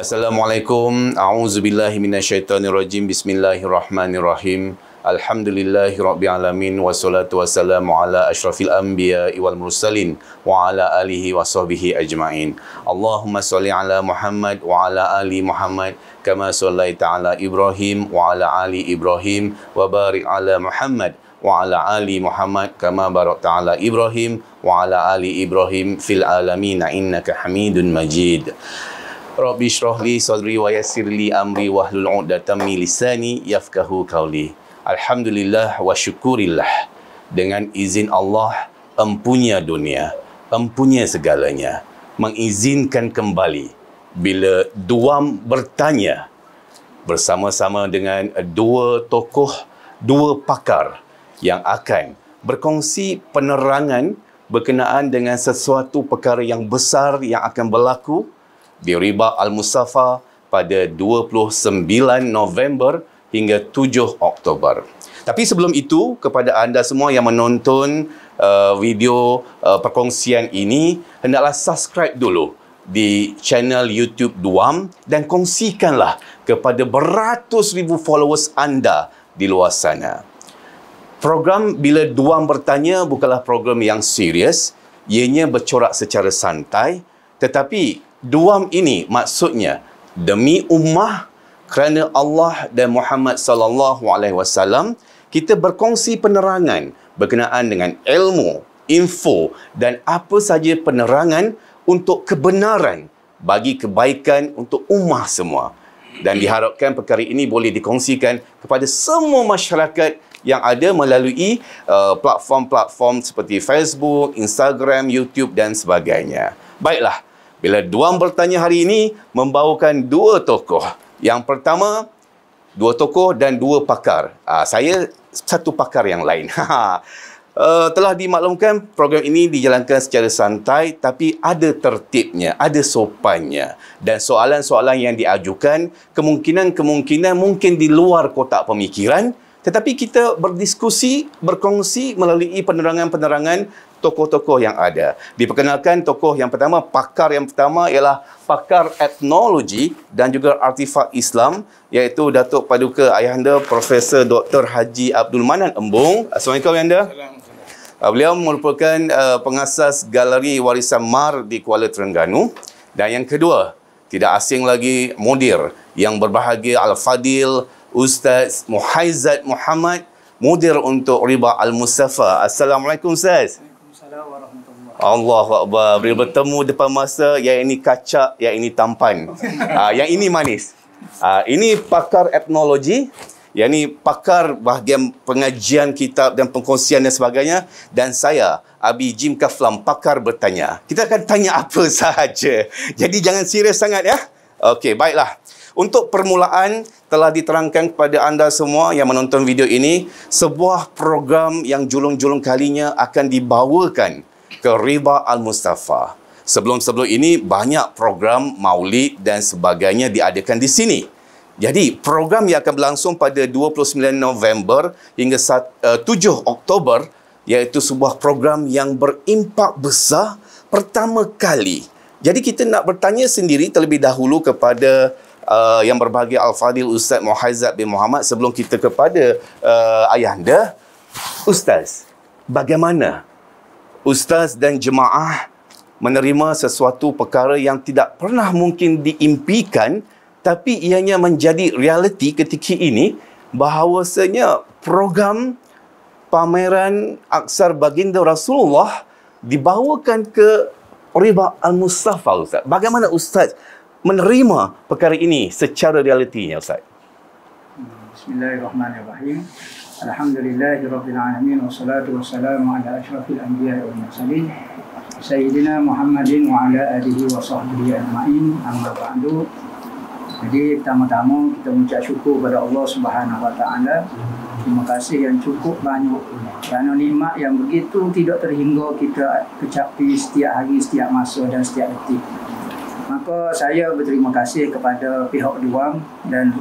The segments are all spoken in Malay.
Assalamualaikum. A'udzubillahi minasyaitonirrajim. Bismillahirrahmanirrahim. Alhamdulillahirabbil alamin wassalatu wassalamu ala asyrafil anbiya'i wal mursalin wa ala alihi washabbihi ajmain. Allahumma shalli ala Muhammad wa ala ali Muhammad kama shallaita ala Ibrahim wa ala ali Ibrahim wa barik ala Muhammad wa ala ali Muhammad kama barakta ala Ibrahim wa ala ali Ibrahim fil alamin innaka Hamidun Majid. Rabbi shrah li sadri wa yassir li amri wahlul 'uqdatam min lisani yafqahu qawli. Alhamdulillah wa syukurillah. Dengan izin Allah, empunya dunia, empunya segalanya, mengizinkan kembali bila Duam bertanya bersama-sama dengan dua tokoh, dua pakar yang akan berkongsi penerangan berkenaan dengan sesuatu perkara yang besar yang akan berlaku di Riba Al-Mustafa pada 29 November hingga 7 Oktober. Tapi sebelum itu, kepada anda semua yang menonton video perkongsian ini, hendaklah subscribe dulu di channel YouTube Duam dan kongsikanlah kepada beratus ribu followers anda di luar sana. Program Bila Duam Bertanya bukanlah program yang serius, ianya bercorak secara santai, tetapi Duam ini maksudnya demi ummah, kerana Allah dan Muhammad sallallahu alaihi wasallam, kita berkongsi penerangan berkenaan dengan ilmu, info dan apa saja penerangan untuk kebenaran bagi kebaikan untuk ummah semua. Dan diharapkan perkara ini boleh dikongsikan kepada semua masyarakat yang ada melalui platform-platform seperti Facebook, Instagram, YouTube dan sebagainya. Baiklah, Bila Duam Bertanya hari ini membawakan dua tokoh. Yang pertama, dua tokoh dan dua pakar. Saya satu pakar yang lain. Telah dimaklumkan program ini dijalankan secara santai, tapi ada tertibnya, ada sopannya. Dan soalan-soalan yang diajukan kemungkinan mungkin di luar kotak pemikiran, tetapi kita berdiskusi, berkongsi melalui penerangan-penerangan tokoh-tokoh yang ada. Diperkenalkan tokoh yang pertama, pakar yang pertama ialah pakar etnologi dan juga artifak Islam, iaitu Datuk Paduka Ayahanda Profesor Dr. Haji Abdul Manan Embong. Assalamualaikum Ayahanda. Beliau merupakan pengasas Galeri Warisan Mar di Kuala Terengganu. Dan yang kedua, tidak asing lagi, mudir yang berbahagia Al-Fadil Ustaz Muhaizat Muhammad, mudir untuk Riba Al-Mustafa. Assalamualaikum Ustaz. Waalaikumsalam warahmatullahi. Allahu Akbar. Bila bertemu depan masa, yang ini kacak, yang ini tampan. Yang ini manis. Ini pakar etnologi, yang ini pakar bahagian pengajian kitab dan pengkongsian dan sebagainya. Dan saya, Abi Jim Kaflam, pakar bertanya. Kita akan tanya apa sahaja. Jadi jangan serius sangat ya. Okey, baiklah. Untuk permulaan, telah diterangkan kepada anda semua yang menonton video ini, sebuah program yang julung-julung kalinya akan dibawakan ke Riba Al-Mustafa. Sebelum-sebelum ini, banyak program maulid dan sebagainya diadakan di sini. Jadi, program yang akan berlangsung pada 29 November hingga 7 Oktober, iaitu sebuah program yang berimpak besar pertama kali. Jadi, kita nak bertanya sendiri terlebih dahulu kepada yang berbahagia Al-Fadil Ustaz Muhaizat bin Muhammad sebelum kita kepada Ayahanda. Ustaz, bagaimana Ustaz dan jemaah menerima sesuatu perkara yang tidak pernah mungkin diimpikan, tapi ianya menjadi realiti ketika ini, bahawasanya program pameran Aksar Baginda Rasulullah dibawakan ke Riba Al-Mustafa, Ustaz. Bagaimana Ustaz menerima perkara ini secara realitinya, Ustaz? Bismillahirrahmanirrahim. Alhamdulillahirabbil alamin wassalatu wassalamu ala asyrafil anbiya'i wal mursalin sayyidina Muhammadin wa ala alihi wa sahbihi ajma'in. Amma ba'du. Jadi pertama-tama kita mengucap syukur kepada Allah Subhanahu wa taala. Terima kasih yang cukup banyak kerana nikmat yang begitu tidak terhingga kita kecapi setiap hari, setiap masa dan setiap detik. Maka saya berterima kasih kepada pihak Duam dan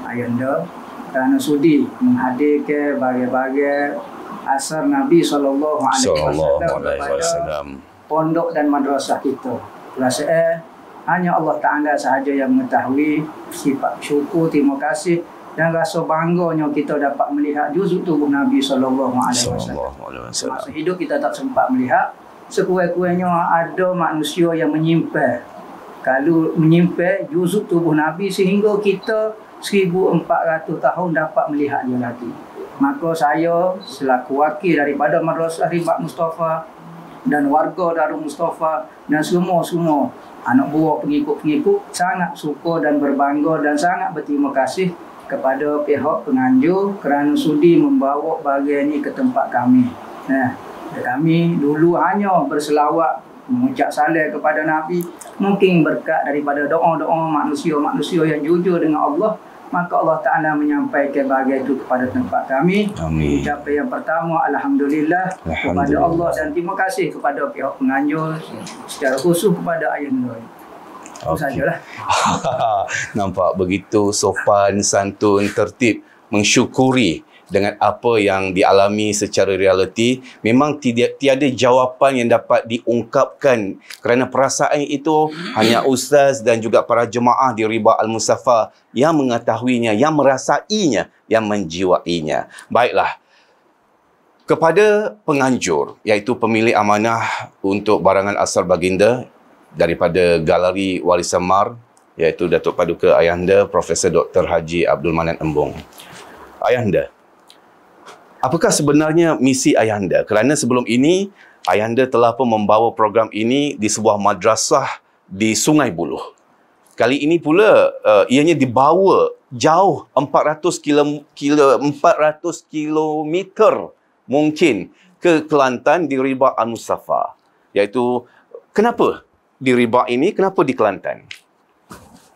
Ayahanda kerana sudi menghadirkan bagai-bagai asar Nabi sallallahu alaihi wasallam kepada pondok dan madrasah kita. Perasaan Hanya Allah Ta'ala sahaja yang mengetahui sifat syukur, terima kasih dan rasa bangganya kita dapat melihat juzuk tubuh Nabi SAW. Masa hidup kita tak sempat melihat. Sekurang-kurangnya ada manusia yang menyimpan. Kalau menyimpan juzuk tubuh Nabi sehingga kita 1400 tahun dapat melihat dia lagi. Maka saya selaku wakil daripada Madrasah Ribat Mustafa dan warga Darul Mustafa dan semua anak buah pengikut-pengikut sangat suka dan berbangga dan sangat berterima kasih kepada pihak penganjur kerana sudi membawa bahagian ini ke tempat kami. Nah, kami dulu hanya berselawat mengucap salam kepada Nabi, mungkin berkat daripada doa-doa manusia-manusia yang jujur dengan Allah, maka Allah Ta'ala menyampaikan bahagian itu kepada tempat kami. Amin. Ucapan yang pertama, Alhamdulillah kepada Allah dan terima kasih kepada pihak penganjur, secara khusus kepada Ayahanda. Itu sajalah. Nampak begitu sopan, santun, tertib, mensyukuri dengan apa yang dialami secara realiti. Memang tiada jawapan yang dapat diungkapkan kerana perasaan itu hanya ustaz dan juga para jemaah di Ribat Al-Mustafa yang mengetahuinya, yang merasainya, yang menjiwainya. Baiklah, kepada penganjur iaitu pemilik amanah untuk barangan asal baginda daripada Galeri Warisan Mar, iaitu Datuk Paduka Ayahanda Profesor Dr. Haji Abdul Manan Embong. Ayahanda, apakah sebenarnya misi Ayahanda? Kerana sebelum ini Ayahanda telah pun membawa program ini di sebuah madrasah di Sungai Buloh. Kali ini pula ianya dibawa jauh 400 kilometer mungkin ke Kelantan di Ribat Al-Mustafa. Iaitu kenapa di Ribat ini, kenapa di Kelantan?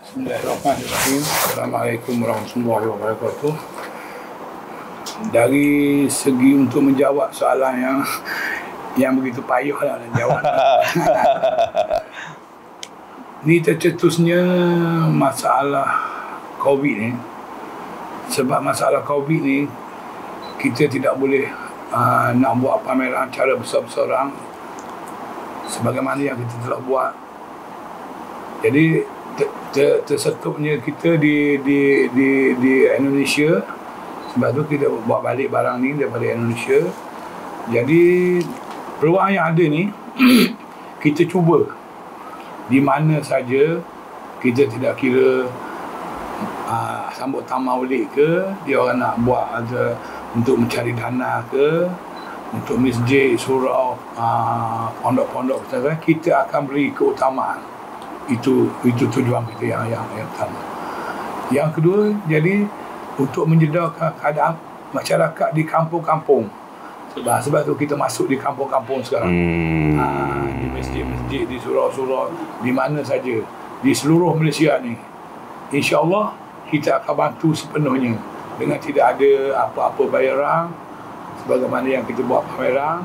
Bismillahirrahmanirrahim. Assalamualaikum warahmatullahi wabarakatuh. Dari segi untuk menjawab soalan yang begitu payah lah nak jawab. Ni tercetusnya masalah COVID ni. Sebab masalah COVID ni, kita tidak boleh nak buat pameran cara besar-besaran sebagaimana yang kita telah buat. Jadi tersetupnya kita di Indonesia. Sebab tu kita bawa balik barang ni daripada Indonesia. Jadi peluang yang ada ni kita cuba di mana saja. Kita tidak kira sambutan maulid ke, dia orang nak buat ada untuk mencari dana ke, untuk masjid, surau, pondok-pondok, kita akan beri keutamaan. Itu tujuan kita yang pertama. Yang kedua, jadi untuk menjedarkan keadaan masyarakat di kampung-kampung. Sebab tu kita masuk di kampung-kampung sekarang. Di masjid-masjid, di surau-surau, di mana saja, di seluruh Malaysia ni. InsyaAllah kita akan bantu sepenuhnya dengan tidak ada apa-apa bayaran. Sebagaimana yang kita buat pameran,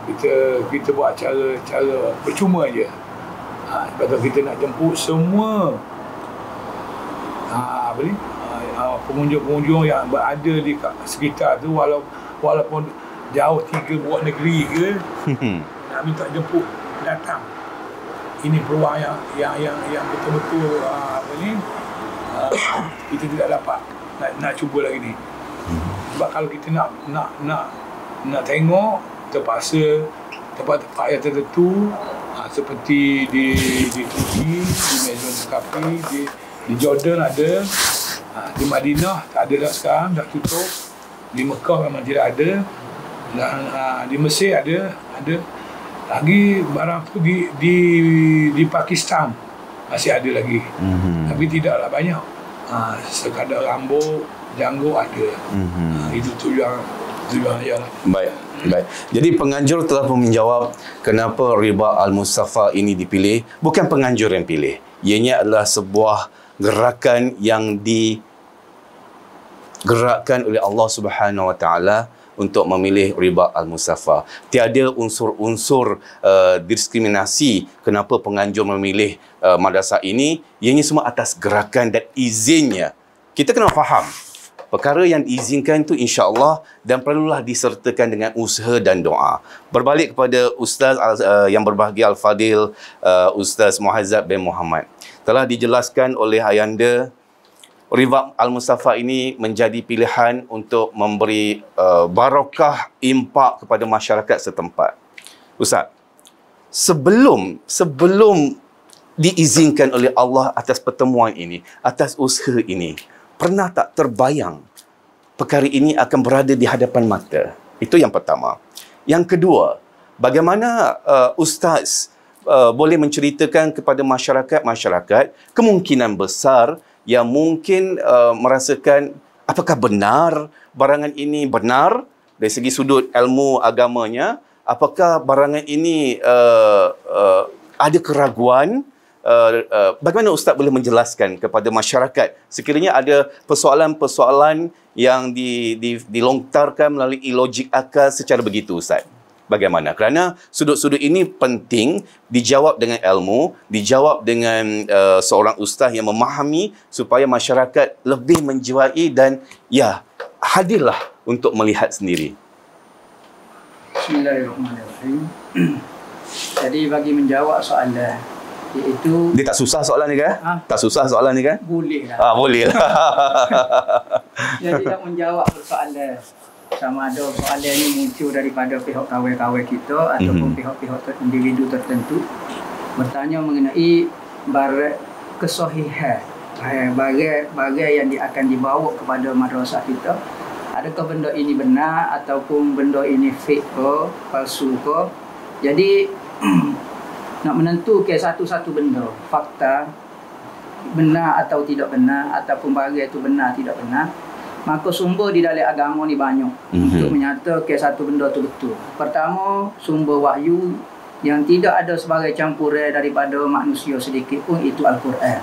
kita buat cara percuma je. Sebab tu kita nak jemput semua pengunjung-pengunjung yang berada di sekitar tu, walaupun jauh 3 buah negeri ke, nak minta jemput datang. Ini peluang yang betul-betul kita tidak dapat nak cuba lagi ni. Sebab kalau kita nak tengok, terpaksa tempat-tempat yang tertentu seperti di Turki, di Mesopotamia, di Jordan ada, di Madinah tak ada dah sekarang, dah tutup. Di Mekah memang tidak ada, dan di Mesir ada lagi barang tu. Di Pakistan masih ada lagi, tapi tidaklah banyak. Sekadar rambut, janggut ada. Itu tujuan ialah. Baik. Jadi penganjur telah pun menjawab kenapa Ribat Al-Mustafa ini dipilih. Bukan penganjur yang pilih. Ianya adalah sebuah gerakan yang digerakkan oleh Allah Subhanahu Wa Taala untuk memilih Ribat Al-Mustafa. Tiada unsur-unsur diskriminasi kenapa penganjur memilih madrasah ini. Ianya semua atas gerakan dan izinnya. Kita kena faham, Perkara yang diizinkan itu insya-Allah dan perlulah disertakan dengan usaha dan doa. Berbalik kepada Ustaz yang berbahagia Al-Fadil, Ustaz Muhazzab bin Muhammad. Telah dijelaskan oleh Ayanda, Ribab Al-Mustafa ini menjadi pilihan untuk memberi barakah impak kepada masyarakat setempat. Ustaz, sebelum diizinkan oleh Allah atas pertemuan ini, atas usaha ini, pernah tak terbayang perkara ini akan berada di hadapan mata? Itu yang pertama. Yang kedua, bagaimana Ustaz boleh menceritakan kepada masyarakat kemungkinan besar yang mungkin merasakan apakah benar barangan ini benar dari segi sudut ilmu agamanya, apakah barangan ini ada keraguan. Bagaimana Ustaz boleh menjelaskan kepada masyarakat sekiranya ada persoalan-persoalan yang dilontarkan melalui logik akal secara begitu, Ustaz? Bagaimana? Kerana sudut-sudut ini penting dijawab dengan ilmu, dijawab dengan seorang ustaz yang memahami supaya masyarakat lebih menjiwai dan ya, hadirlah untuk melihat sendiri. Bismillahirrahmanirrahim. Jadi bagi menjawab soalan, iaitu Dia tak susah soalan ni kan? Tak susah soalan ni kan? boleh lah. Boleh lah. Jadi nak menjawab persoalan, sama ada soalan ini muncul daripada pihak kawan-kawan kita ataupun pihak-pihak individu tertentu bertanya mengenai barat kesahihan, barat yang akan dibawa kepada madrasah kita. Adakah benda ini benar ataupun benda ini fake ke, palsu ke? Jadi nak menentukan satu-satu benda, fakta benar atau tidak benar, ataupun bahagian itu benar tidak benar, maka sumber di dalam agama ni banyak untuk menyatakan satu benda itu betul. Pertama, sumber wahyu yang tidak ada sebagai campuran daripada manusia sedikit pun, itu Al-Quran.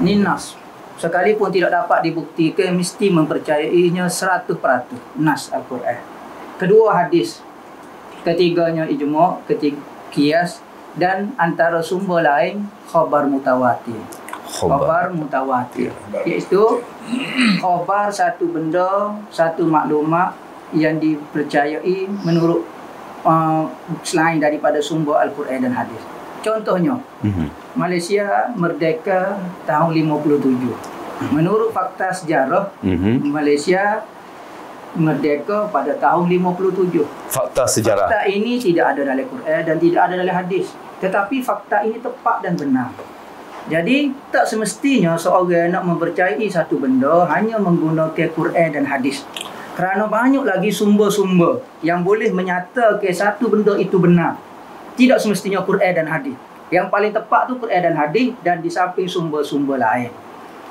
Ini nas. Sekalipun tidak dapat dibuktikan, mesti mempercayainya 100%. Nas Al-Quran. Kedua, hadis. Ketiganya ijma', qiyas, dan antara sumber lain khabar mutawatir. Khabar mutawatir iaitu khabar satu benda, satu maklumat yang dipercayai menurut selain daripada sumber Al-Quran dan hadis. Contohnya, Malaysia merdeka tahun 57. Menurut fakta sejarah, Malaysia merdeka pada tahun 57. Fakta sejarah. Fakta ini tidak ada dalam Quran dan tidak ada dalam hadis. Tetapi fakta ini tepat dan benar. Jadi tak semestinya seorang nak mempercayai satu benda hanya menggunakan Quran dan hadis. Kerana banyak lagi sumber-sumber yang boleh menyatakan satu benda itu benar. Tidak semestinya Quran dan hadis. Yang paling tepat tu Quran dan hadis, dan di samping sumber-sumber lain.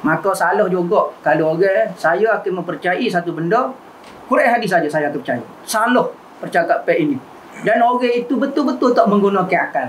Maka salah juga kalau orang saya akan mempercayai satu benda Quran hadis saja saya akan percaya. Salah percakapan ini. Dan orang itu betul-betul tak menggunakan akal.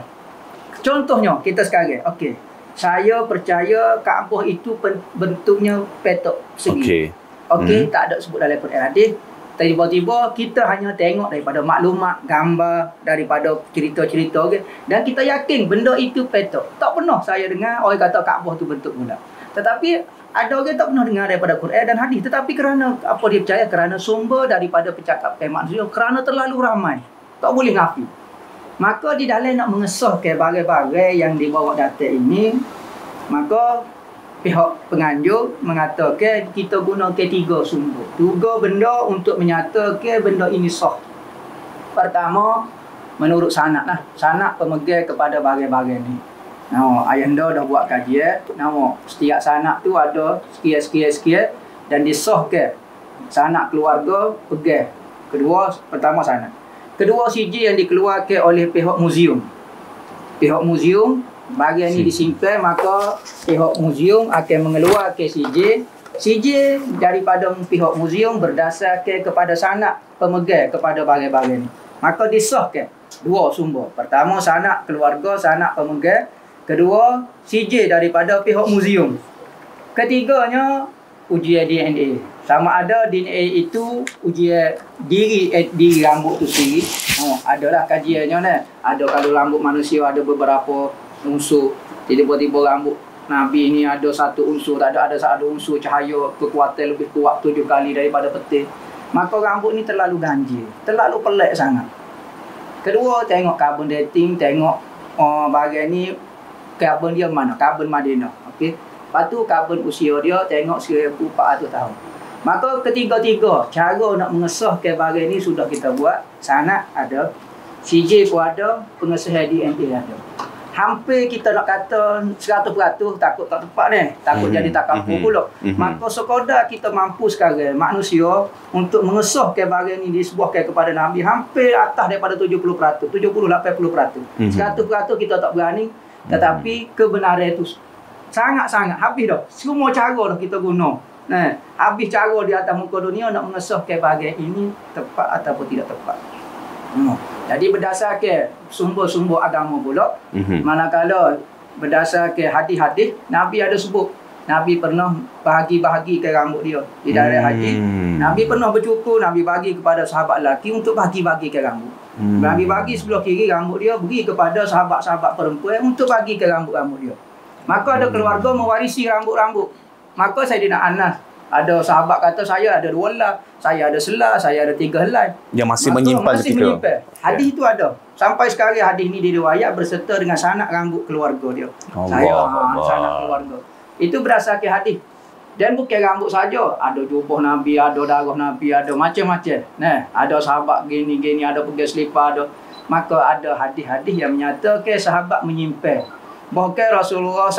Contohnya kita sekarang, okey. Saya percaya Kaabah itu bentuknya petak segi. Okey, tak ada sebut dalam Quran hadis. Tiba-tiba kita hanya tengok daripada maklumat, gambar, daripada cerita-cerita, okay? Dan kita yakin benda itu petak. Tak pernah saya dengar orang kata Kaabah itu bentuk bulat. Tetapi ada orang tak pernah dengar daripada Quran dan hadis. Tetapi kerana apa dia percaya? Kerana sumber daripada percakapan manusia, kerana terlalu ramai. Tak boleh ngafi. Maka di dalam nak mengesahkan barang-barang yang dibawa data ini, maka pihak penganjur mengatakan kita gunakan 3 sumber. 3 benda untuk menyatakan benda ini sah. Pertama, menurut sanad lah. Sanad pemegang kepada barang-barang ini. Ayanda dah buat kajian. Setiap sanad tu ada sekian dan disahkan. Sanad keluarga pegang. Pertama sanad. Kedua, CJ yang dikeluarkan oleh pihak muzium. Pihak muzium, bahagian ini disimpan, maka pihak muzium akan mengeluarkan CJ. CJ daripada pihak muzium berdasarkan kepada sanad pemegang kepada barang-barang ini. Maka disahkan 2 sumber. Pertama, sanad keluarga, sanad pemegang. Kedua, CJ daripada pihak muzium. Ketiganya, ujian DNA. Sama ada DNA itu ujian diri rambut tu sendiri. Adalah kajiannya ni. Ada kalau rambut manusia ada beberapa unsur. Tiba-tiba rambut Nabi ni ada satu unsur, tak ada satu unsur cahaya kekuatan lebih kuat 7 kali daripada peti. Maka rambut ni terlalu ganjil, terlalu pelik sangat. Kedua, tengok carbon dating, tengok bagian ni carbon dia mana? Carbon Madinah. Okey. Lepas tu carbon usia dia tengok 1400 tahun. Maka ketiga-tiga cara nak mengesahkan bagian ni sudah kita buat. Sanad ada, CJ pun ada, pengesahan DNA ada. Hampir kita nak kata 100% takut tak tepat ni. Takut jadi tak kampung pula. Maka sekadar kita mampu sekarang manusia untuk mengesahkan bagian ini disebutkan kepada Nabi hampir atas daripada 70%, 70-80%. 100% kita tak berani. Tetapi kebenaran itu sangat-sangat habis dah. Semua cara dah kita guna. Nah, habis cara di atas muka dunia nak mengesahkan bagian ini tepat ataupun tidak tepat. Jadi berdasarkan sumber-sumber agama pula, manakala berdasarkan hadis-hadis, Nabi ada sebut, Nabi pernah bahagi-bahagikan rambut dia di dalam hadis. Nabi pernah bercukur, Nabi bagi kepada sahabat lelaki untuk bagi-bagikan rambut. Nabi bagi sebelah kiri rambut dia, bagi kepada sahabat-sahabat perempuan untuk bagikan rambut-rambut dia. Maka ada keluarga mewarisi rambut-rambut. Maka Saidina Anas, ada sahabat kata saya ada 2 helai, saya ada selah, saya ada 3 helai. Yang masih menyimpan ketika. Hadis itu ada. Sampai sekarang hadis ni diriwayat berserta dengan sanak rambut keluarga dia. Sanak keluarga. Itu berdasarkan hadis. Dan bukan rambut saja, ada jubah Nabi, ada darah Nabi, ada macam-macam. Nah, ada sahabat gini-gini, ada pergi selipar, ada. Maka ada hadis-hadis yang menyatakan sahabat menyimpan. Bahkan Rasulullah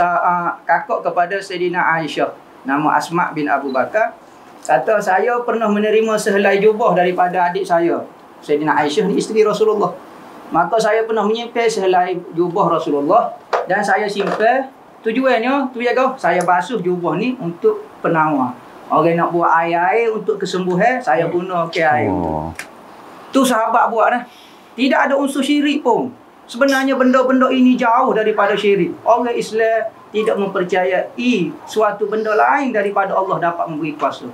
kakak kepada Sayyidina Aisyah, nama Asma bin Abu Bakar, kata saya pernah menerima sehelai jubah daripada adik saya. Sayyidina Aisyah ni isteri Rasulullah. Maka saya pernah menyimpan sehelai jubah Rasulullah dan saya simpan. Tujuannya, saya basuh jubah ni untuk penawar. Orang nak buat air untuk kesembuhan, saya guna air untuk. Tu sahabat buat dah. Tidak ada unsur syirik pun. Sebenarnya benda-benda ini jauh daripada syirik. Orang Islam tidak mempercayai suatu benda lain daripada Allah dapat memberi kuasa.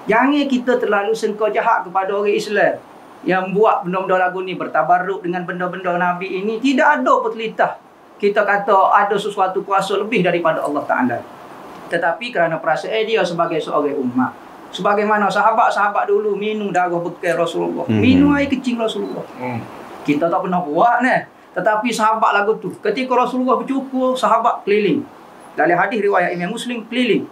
Jangan kita terlalu sengkau jahat kepada orang Islam yang buat benda-benda lagu ni, bertabarruk dengan benda-benda Nabi ini. Tidak ada petelitah kita kata ada sesuatu kuasa lebih daripada Allah Ta'ala. Tetapi kerana perasaan dia sebagai seorang umat, sebagaimana sahabat-sahabat dulu minum darah bekas Rasulullah, minum air kecil Rasulullah. Kita tak pernah buat ni. Tetapi sahabat lagu tu, ketika Rasulullah bercukur, sahabat keliling. Dalam hadis riwayat Imam Muslim, keliling.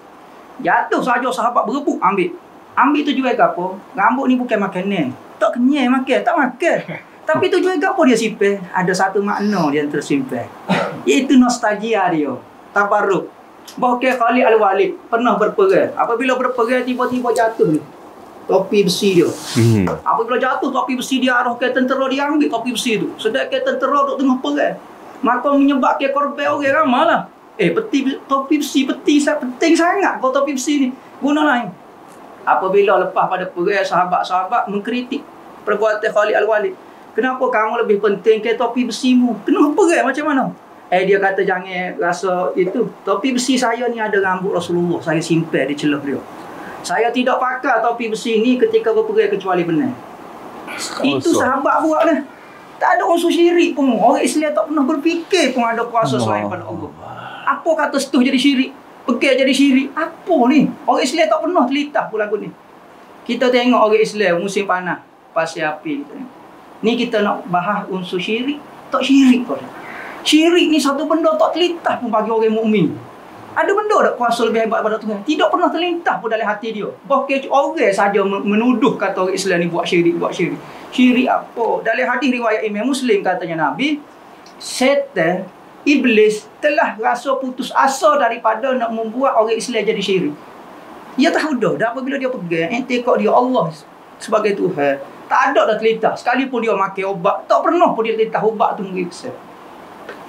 Jatuh saja sahabat berebut ambil. Ambil tujuan ke apa? Rambut ni bukan makanan. Tak kenyang makan, tak makan. Tapi tujuan ke apa dia simpan? Ada satu makna dia tersimpan. Iaitu nostalgia dia. Tabarruk. Bahkan Khalid Al-Walid pernah berperang. Apabila berperang tiba-tiba jatuh ni topi besi dia. Apabila jatuh topi besi dia, arahkan tentera dia ambil topi besi tu. Sedangkan tentera duduk tengah perang. Maka menyebabkan korban orang ramai lah. Topi besi penting sangat kalau topi besi ni. Guna lain. Apabila lepas pada perang, sahabat-sahabat mengkritik perbuatan Khalid Al-Walid. Kenapa kamu lebih penting ke topi besimu? Kenapa perang macam mana? Dia kata jangan rasa itu. Topi besi saya ni ada rambut Rasulullah. Saya simpan di celah dia. Saya tidak pakai topi besi ni ketika berperang kecuali benar. Itu sahabat buat dah. Tak ada unsur syirik pun. Orang Islam tak pernah berfikir pun ada kuasa selain pada Allah. Apa kata setuh jadi syirik? Pegang jadi syirik? Apa ni? Orang Islam tak pernah telitah pun lagu ni. Kita tengok orang Islam musim panas, pasir api. Ni kita nak bahas unsur syirik. Tak syirik pun. Syirik ni satu benda tak telitah pun bagi orang mukmin. Ada benda tak kuasa lebih hebat pada Tuhan? Tidak pernah terlintas pun dalam hati dia. Bahkan orang saja menuduh kata orang Islam ni buat syirik. Syirik apa? Dalam hadis riwayat Imam Muslim katanya Nabi, setan, iblis telah rasa putus asa daripada nak membuat orang Islam jadi syirik. Dia tahu dah apabila dia pegang etikad dia Allah sebagai Tuhan, tak ada dah terlintas. Sekalipun dia makan ubat, tak pernah pun dia terlintas ubat tu mengiksa.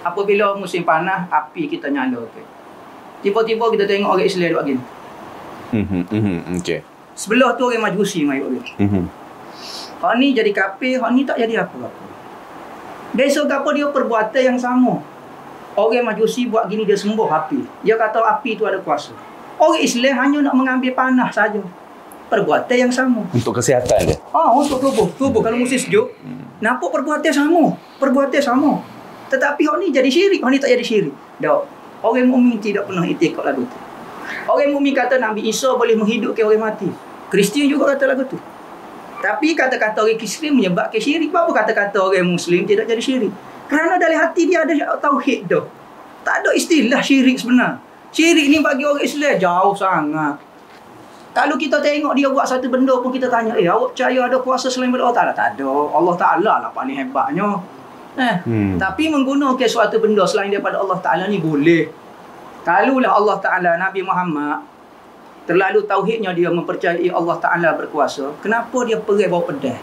Apabila musim panas, api kita nyala. Tiba-tiba kita tengok orang Islam buat gini. Okay. Sebelah tu orang Majusi mai buat gini. Hak ni jadi kafir, hak ni tak jadi apa-apa. Besok apa dia perbuatan yang sama. Orang Majusi buat gini dia sembah api. Dia kata api tu ada kuasa. Orang Islam hanya nak mengambil panah saja. Perbuatan yang sama. Untuk kesihatan dia. Untuk tubuh. Tubuh kalau musim sejuk, nampak perbuatan sama. Perbuatan sama. Tetapi hak ni jadi syirik, hak ni tak jadi syirik. Dak. Orang mukmin tidak pernah itikad lagu tu. Orang mukmin kata Nabi Isa boleh menghidupkan orang mati. Kristian juga kata lagu tu. Tapi kata-kata orang Kristian menyebabkan syirik. Apa kata-kata orang Muslim tidak jadi syirik? Kerana dalam hati dia ada tauhid dah. Tak ada istilah syirik sebenar. Syirik ni bagi orang Islam jauh sangat. Kalau kita tengok dia buat satu benda pun kita tanya, awak percaya ada kuasa selain Allah Ta'ala? Tak ada. Allah Ta'ala lah paling hebatnya. Tapi menggunakan suatu benda selain daripada Allah Ta'ala ni boleh. Kalulah Allah Ta'ala, Nabi Muhammad terlalu tauhidnya dia mempercayai Allah Ta'ala berkuasa, kenapa dia pergi bawa pedang?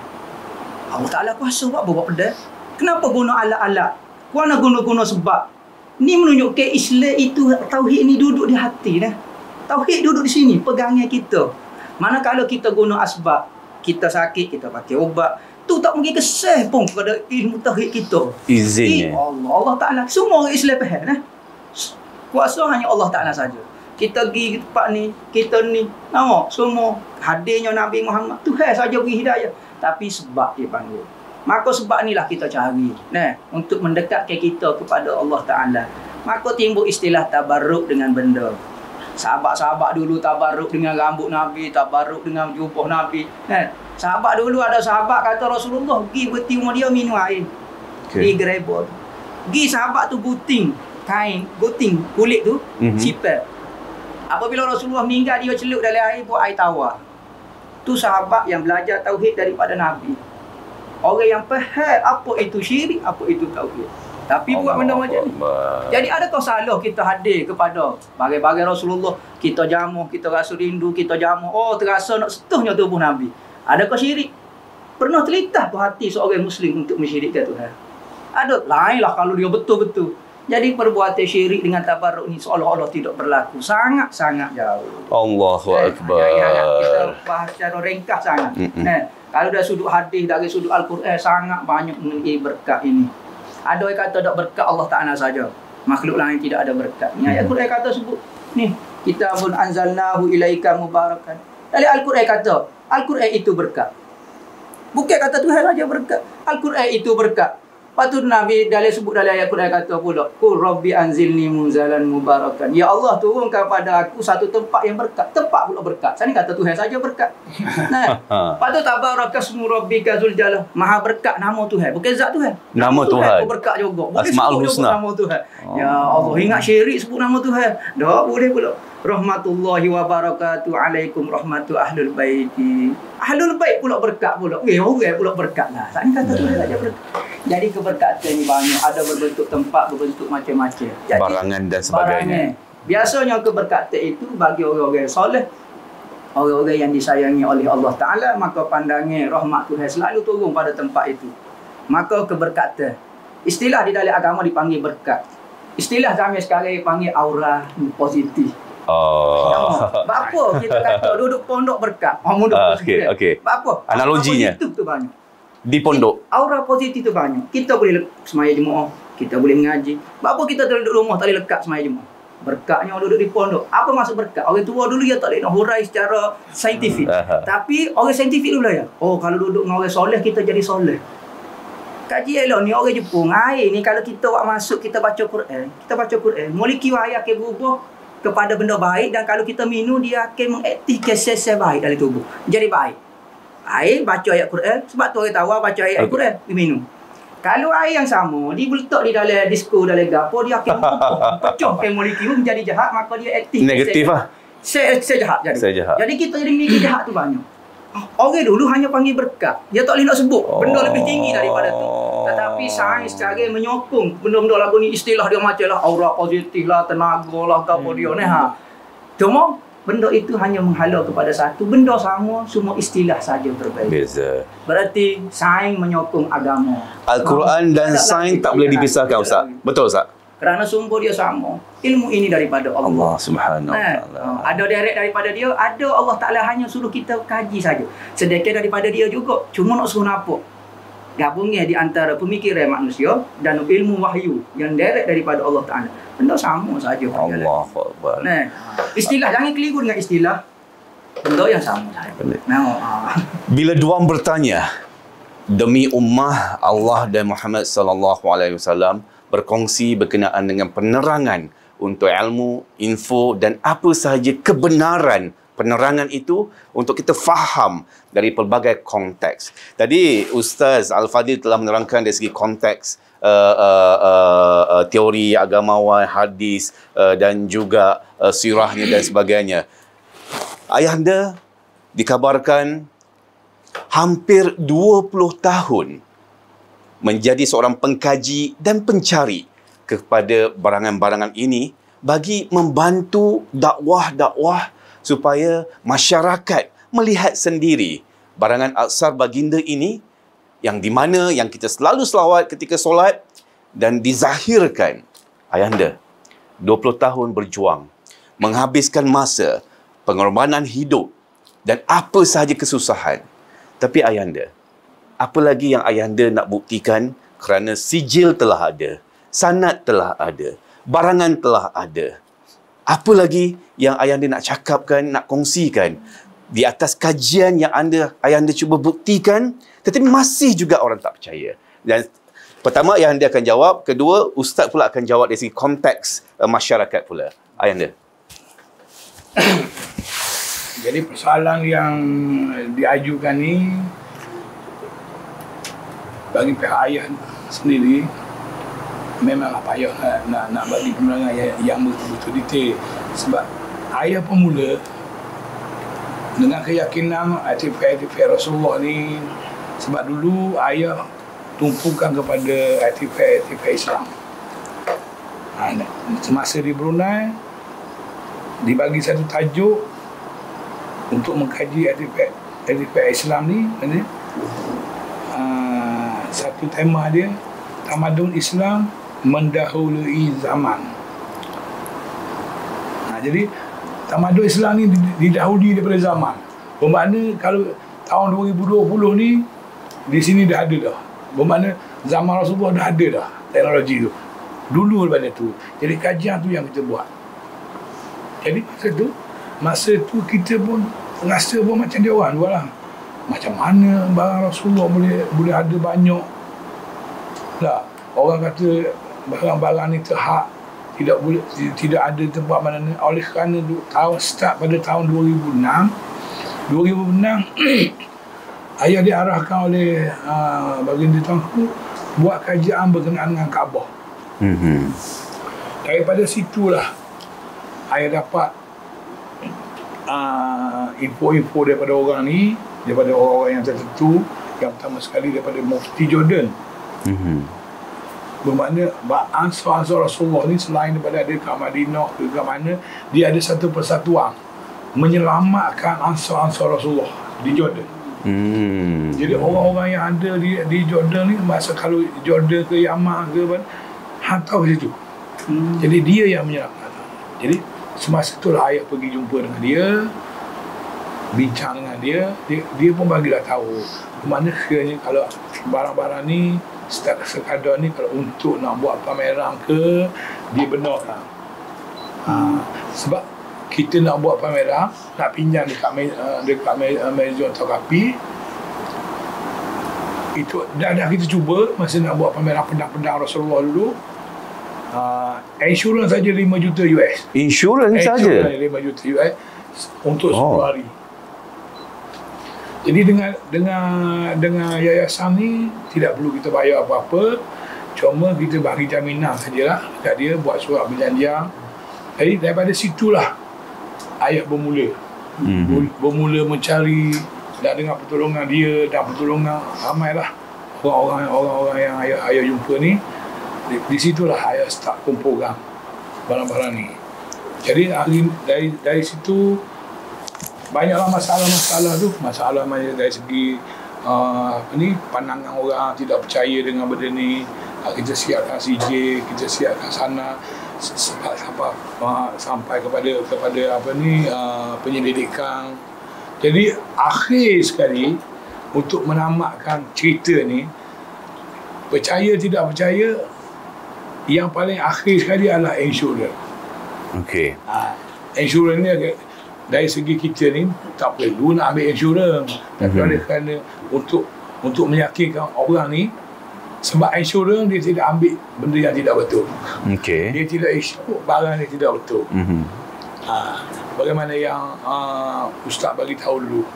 Allah Ta'ala kuasa buat bawa pedang. Kenapa guna alat-alat? Kenapa guna-guna sebab? Ni menunjukkan Islam itu, tauhid ni duduk di hati dah. Tauhid duduk di sini, pegangan kita. Mana kalau kita guna asbab, kita sakit, kita pakai ubat, tu tak mungkin keseh pun kepada ilmu tauhid kita. Izinnya. Allah Ta'ala. Semua orang Islam faham. Kuasa hanya Allah Ta'ala saja. Kita pergi tempat ni, kita ni, nampak semua hadirnya Nabi Muhammad, Tuhan saja beri hidayah. Tapi sebab dia panggil. Maka sebab inilah kita cari. Untuk mendekatkan kita kepada Allah Ta'ala. Maka timbul istilah tabarruk dengan benda. Sahabat-sahabat dulu tabarruk dengan rambut Nabi, tabarruk dengan jubah Nabi. Sahabat dulu ada sahabat kata Rasulullah, pergi berti rumah dia minum air. Di gerebor. Pergi sahabat tu guting kain, guting kulit tu, sipel. Apabila Rasulullah meninggal, dia celup dalam air, buat air tawar. Tu sahabat yang belajar tauhid daripada Nabi. Orang yang faham apa itu syirik, apa itu tauhid. Tapi buat benda macam ni. Jadi adakah salah kita hadir kepada bagai-bagai Rasulullah, kita jamuh, kita rasa rindu, kita jamuh, terasa nak setuhnya tubuh Nabi. Adakah syirik? Pernah terlintas ke hati seorang Muslim untuk mensyirikkan Tuhan? Ada. Lainlah kalau dia betul-betul. Jadi perbuatan syirik dengan tabarruk ni seolah-olah tidak berlaku. Sangat-sangat jauh. Allahu Akbar. Kita bahas secara ringkas sangat. Kalau dari sudut hadis, dari sudut Al-Quran, sangat banyak mengenai berkat ini. Ada yang kata tak berkat Allah Ta'ala saja. Makhluk lain tidak ada berkat. Ni ayat Al-Quran kata sebut. Ni, kitabun anzalnahu ilaika mubarakan. Dari Al-Quran kata, Al-Quran itu berkat. Bukan kata Tuhan saja berkat. Al-Quran itu berkat. Lepas tu Nabi dalam sebut dalam ayat Quran kata pula, Qul Rabbi anzilni munzalan mubarakan. Ya Allah, turunkan pada aku satu tempat yang berkat. Tempat pula berkat. Sana kata Tuhan saja berkat. Lepas tu tabarakas rabbika dzul jalal. Maha berkat nama Tuhan. Bukan zat Tuhan. Nama Tuhan. Berkat juga. Boleh Asmaul sebut Husna. nama Tuhan. Ya Allah, ingat syirik sebut nama Tuhan. Tak boleh pula. Rahmatullahi wa barakatuh alaikum rahmatu ahlul baiti. Ahlul bait pula berkat pula. Orang pula berkat lah. Tak ni kata Tuhan saja berkat. Jadi keberkatan ni banyak. Ada berbentuk tempat, berbentuk macam-macam. Jadi, barangan dan sebagainya. Biasanya keberkatan itu bagi orang-orang soleh, orang-orang yang disayangi oleh Allah Ta'ala, maka pandangan rahmat Tuhan selalu turun pada tempat itu. Maka keberkatan. Istilah di dalam agama dipanggil berkat. Istilah zaman sekarang dipanggil aura positif. Sebab apa kita kata duduk pondok berkat? Okey. Sebab apa? Analoginya. Aura positif tu banyak. Di pondok. Aura positif tu banyak. Kita boleh semaya Jumaat, kita boleh mengaji. Sebab apa kita duduk rumah tak boleh lekat semaya Jumaat? Berkatnya duduk di pondok. Apa maksud berkat? Orang tua dulu dia tak boleh nak hurai secara saintifik. Tapi orang saintifik dulu ya. Kalau duduk dengan orang soleh, kita jadi soleh. Kaji elok ni orang Jepun. Air ni kalau kita buat masuk, kita baca Quran. Kita baca Quran. Molekul air akan berubah kepada benda baik, dan kalau kita minum, dia akan mengaktifkan sel-sel baik dalam tubuh. Jadi baik. Air, baca ayat Quran. Sebab tu orang tawar baca ayat Quran, dia minum. Kalau air yang sama, dia letak di dalam disko, dalam gapo, dia akan pecahkan molekul menjadi jahat, maka dia aktif. Negatif lah. Sel jahat jadi. Sel jahat. Jadi kita jadi mikir jahat tu banyak. Orang dulu hanya panggil berkat. Dia tak boleh nak sebut benda lebih tinggi daripada tu. Tetapi sains sekarang menyokong benda-benda lagu ni, istilah dia macam lah aura positif lah, tenaga lah, apa dia ni. Cuma benda itu hanya menghala kepada satu benda sama, semua istilah saja berbeza. Beza. Berarti sains menyokong agama. Al-Quran dan sains tak boleh dipisahkan, Ustaz. Betul, Ustaz? Kerana sumber dia sama. Ilmu ini daripada Allah Subhanahu wa ta'ala. Ada direct daripada dia, ada Allah Ta'ala hanya suruh kita kaji saja. Sedekah daripada dia juga, cuma nak suruh nampak. Gabungnya di antara pemikiran manusia dan ilmu wahyu yang direct daripada Allah Ta'ala. Benda sama saja. Allahu Akbar. Istilah, jangan keliru dengan istilah. Benda yang sama saja. Bila diorang bertanya, demi ummah Allah dan Muhammad sallallahu alaihi wasallam berkongsi berkenaan dengan penerangan untuk ilmu, info dan apa sahaja kebenaran penerangan itu untuk kita faham dari pelbagai konteks. Tadi Ustaz Al-Fadhil telah menerangkan dari segi konteks teori agamawan, hadis dan juga sirahnya dan sebagainya. Ayahanda dikabarkan hampir 20 tahun menjadi seorang pengkaji dan pencari kepada barangan-barangan ini bagi membantu dakwah-dakwah supaya masyarakat melihat sendiri barangan Aksar Baginda ini yang di mana yang kita selalu selawat ketika solat dan dizahirkan. Ayahanda 20 tahun berjuang, menghabiskan masa, pengorbanan hidup dan apa sahaja kesusahan. Tapi ayahanda, apa lagi yang ayahanda nak buktikan kerana sijil telah ada, sanad telah ada, barangan telah ada. Apa lagi yang ayahanda nak cakapkan, nak kongsikan di atas kajian yang ayahanda cuba buktikan tetapi masih juga orang tak percaya? Dan pertama ayahanda akan jawab, kedua Ustaz pula akan jawab dari segi konteks masyarakat pula. Ayahanda. Jadi persoalan yang diajukan ni bagi pihak ayah sendiri memanglah payah nak bagi penerangan yang betul-betul detail. Sebab ayah pemula dengan keyakinan aktifat Rasulullah ni, sebab dulu ayah tumpukan kepada aktifat Islam. Semasa di Brunei dibagi satu tajuk untuk mengkaji aktifat Islam ni, satu tema dia tamadun Islam mendahului zaman. Jadi tamadun Islam ni didahului daripada zaman. Bermakna kalau tahun 2020 ni di sini dah ada dah. Bermakna zaman Rasulullah dah ada dah teknologi tu. Dulu daripada tu. Jadi kajian tu yang kita buat. Jadi masa tu kita pun rasa pun macam dia orang buatlah. Macam mana barang Rasulullah boleh ada banyak. Lah, orang kata barang-barang ni terhak, tidak ada tempat mana ni. Oleh kerana start pada tahun 2006 ayah diarahkan oleh baginda Tuanku buat kajian berkenaan dengan Kaabah. Daripada situlah ayah dapat info-info daripada orang ni, daripada orang-orang yang tertentu. Yang pertama sekali daripada Mufti Jordan. Bermakna Ansar Rasulullah ni selain daripada ada kat Madinah ke mana, dia ada satu persatuan menyelamatkan Ansar Rasulullah di Jordan. Jadi orang-orang yang ada di Jordan ni, masa kalau Jordan ke Yaman ke mana, hantar ke situ. Jadi dia yang menyelamatkan. Jadi semasa itulah ayah pergi jumpa dengan dia, bincang dengan dia pun bagilah tahu mana sekiranya kalau barang-barang ni sekadar ni kalau untuk nak buat pameran ke, dia benarkan. Sebab kita nak buat pameran, nak pinjam dekat meja atau kapi, itu dah kita cuba masa nak buat pameran pedang-pedang Rasulullah dulu. Insurans saja 5 juta US. Insurans saja 5 juta US untuk 10 hari. Jadi dengan yayasan ni tidak perlu kita bayar apa-apa, cuma kita bagi jaminan sajalah dekat dia, buat surat perjanjian. Jadi daripada situlah ayah bermula mencari, dan dengan pertolongan dia dan pertolongan ramailah orang-orang yang ayah jumpa ni. Di situlah ayah start kumpulkan barang-barang ni. Jadi dari situ banyaklah masalah-masalah tu. Masalah dari segi pandangan orang tidak percaya dengan benda ni. Kita siapkan CJ, kita siapkan sana sampai kepada penyelidikan. Jadi akhir sekali untuk menamatkan cerita ni, percaya tidak percaya, yang paling akhir sekali adalah insurans. Okey. Insurans ni dari segi kita ni tak perlu nak ambil insurans, tapi oleh kerana untuk meyakinkan orang ni Sebab insurans dia tidak ambil benda yang tidak betul. Okey. Dia tidak isu barang yang tidak betul. Bagaimana yang Ustaz bagi tahu dulu.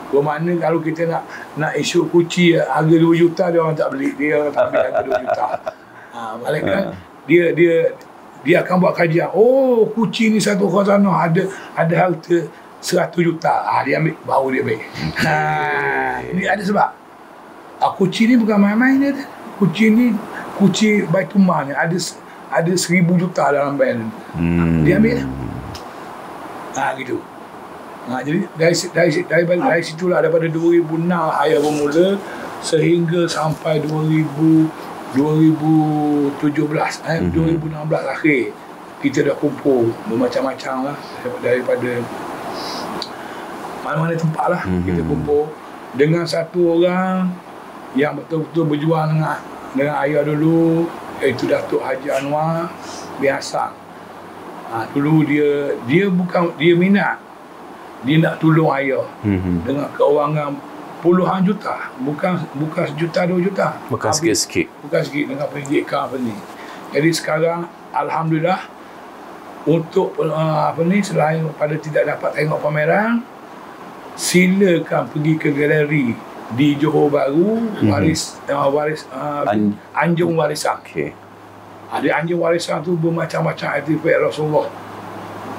Bermakna kalau kita nak isu kuci harga 2 juta, dia orang tak beli, dia tak ambil harga 2 juta. Malaikat dia akan buat kajian. Oh, kuci ni satu khazanah ada harta 100 juta. Dia ambil, baru dia ambil. Ini ada sebab. Kuci ni bukan main-main dia. Kuci ni, kuci Baitul Mal ni ada 1000 juta dalam bank. Dia ambil. Gitu. Jadi dari situlah, daripada 2006 ayah bermula sehingga sampai 2017 2016 akhir kita dah kumpul bermacam-macam lah, daripada mana-mana tempat lah. Kita kumpul dengan satu orang yang betul-betul berjuang dengan ayah dulu, iaitu Datuk Haji Anwar bin Hassan. Dulu dia bukan, dia minat, dia nak tolong ayah dengan kewangan puluhan juta, bukan 1 juta 2 juta, Bukan sikit-sikit. bukan sikit, dengan pendidikan apa ni. Jadi sekarang alhamdulillah, untuk selain pada tidak dapat tengok pameran, silakan pergi ke galeri di Johor Bahru, Anjung Warisan. Okey. Di Anjung Warisan tu bermacam-macam artifak Rasulullah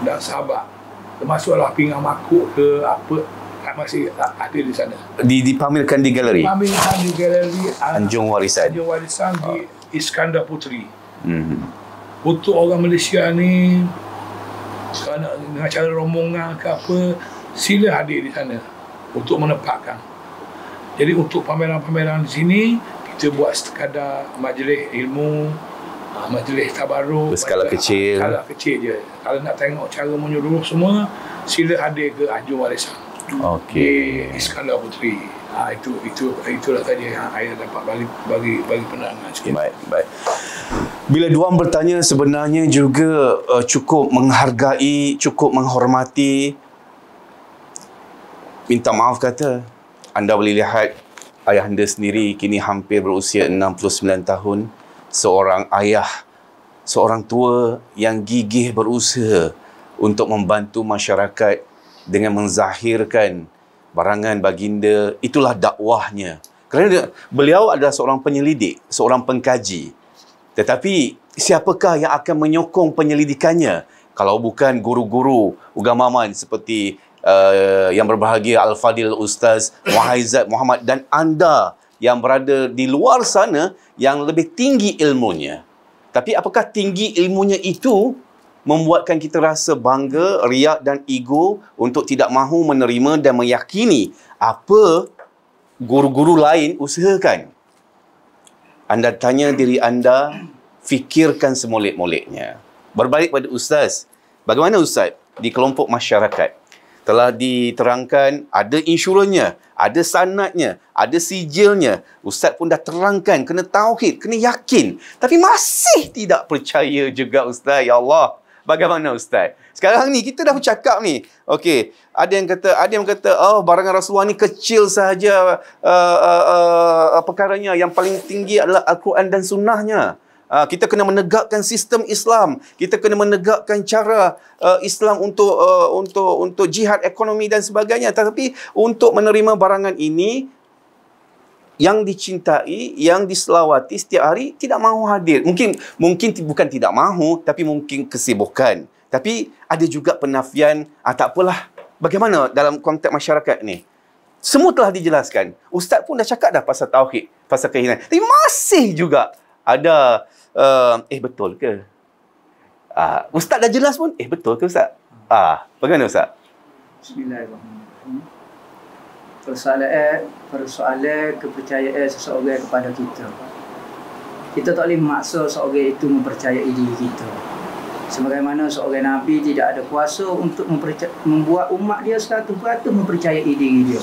dan sahabat, termasuklah pinggan makuk ke apa, masih ada di sana. Dipamerkan di galeri. Pameran di galeri Anjung Warisan. Anjung Warisan di Iskandar Puteri. Untuk orang Malaysia ni, kalau nak dengan cara rombongan ke apa, sila hadir di sana untuk menempatkan. Jadi untuk pameran-pameran di sini, kita buat sekadar majlis ilmu, majlis tabarruk, berskala kecil. Skala kecil je. Kalau nak tengok cara menyeluruh semua, sila hadir ke Anjung Warisan. Okey. Di Iskandar Puteri. Itulah tadi yang saya dapat bagi penerangan sikit. Baik. Bila diorang bertanya, sebenarnya juga cukup menghargai, cukup menghormati. Minta maaf kata, anda boleh lihat ayahanda sendiri kini hampir berusia 69 tahun. Seorang ayah, seorang tua yang gigih berusaha untuk membantu masyarakat dengan menzahirkan barangan baginda. Itulah dakwahnya. Kerana beliau adalah seorang penyelidik, seorang pengkaji. Tetapi siapakah yang akan menyokong penyelidikannya kalau bukan guru-guru ugamawan seperti yang berbahagia Al-Fadil Ustaz Muhaizat Muhammad dan anda yang berada di luar sana yang lebih tinggi ilmunya. Tapi apakah tinggi ilmunya itu membuatkan kita rasa bangga, riak dan ego untuk tidak mahu menerima dan meyakini apa guru-guru lain usahakan? Anda tanya diri anda, fikirkan semolek-moleknya. Berbalik pada Ustaz, bagaimana Ustaz di kelompok masyarakat telah diterangkan ada insurannya, ada sanadnya, ada sijilnya. Ustaz pun dah terangkan, kena tauhid, kena yakin. Tapi masih tidak percaya juga Ustaz. Ya Allah, bagaimana Ustaz? Sekarang ni kita dah bercakap ni. Okey, ada yang kata oh, barangan Rasulullah ni kecil sahaja perkaranya, yang paling tinggi adalah Al-Quran dan sunnahnya. Kita kena menegakkan sistem Islam. Kita kena menegakkan cara Islam untuk jihad ekonomi dan sebagainya. Tetapi untuk menerima barangan ini, yang dicintai, yang diselawati setiap hari, tidak mahu hadir. Mungkin bukan tidak mahu, tapi mungkin kesibukan. Tapi ada juga penafian, tak apalah. Bagaimana dalam konteks masyarakat ni? Semua telah dijelaskan. Ustaz pun dah cakap dah pasal tauhid, pasal keyakinan. Tapi masih juga ada betul ke? Ustaz dah jelas pun, betul ke Ustaz? Bagaimana Ustaz? Bismillahirrahmanirrahim. Persoalan kepercayaan seseorang kepada kita. Kita tak boleh memaksa seseorang itu mempercayai diri kita. Sebagaimana seorang Nabi tidak ada kuasa untuk membuat umat dia 100% mempercayai diri dia.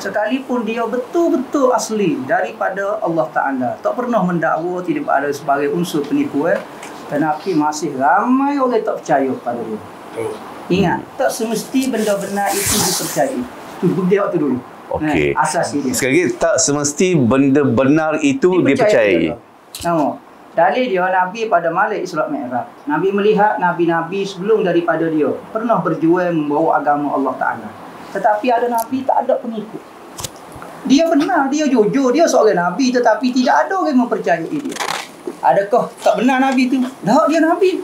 Sekalipun dia betul-betul asli daripada Allah Ta'ala, tak pernah mendakwa, tidak ada sebagai unsur penipuan, tetapi masih ramai orang tak percaya pada dia. Ingat, tak semesti benda benar itu dipercayai. Itu dia waktu dulu. Okey. Asas dia. Sekali lagi, tak semesti benda benar itu dipercayai. Nampak? Dalil dia Nabi pada malam Isra Mi'raj. Nabi melihat Nabi-Nabi sebelum daripada dia pernah berjuang membawa agama Allah Ta'ala. Tetapi ada Nabi tak ada pengikut. Dia benar, dia jujur, dia seorang Nabi tetapi tidak ada orang mempercayai dia. Adakah tak benar Nabi itu? Tak, dia Nabi.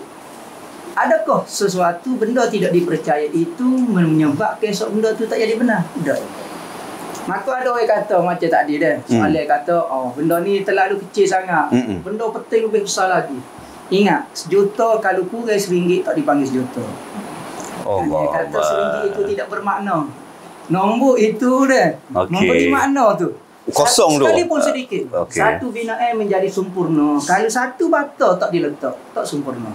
Adakah sesuatu benda tidak dipercayai itu menyebabkan esok benda itu tak jadi benar? Tak. Maka ada orang kata macam tadi dah. Soalan kata, oh benda ni terlalu kecil sangat. Benda penting lebih besar lagi. Ingat, sejuta kalau kurang RM1 tak dipanggil sejuta. Dia kata RM1 itu tidak bermakna. Nombor itu dah. Memberi makna tu. Kosong tu. Sekalipun sedikit. Satu binaan menjadi sempurna. Kalau satu bata tak diletak, tak sempurna.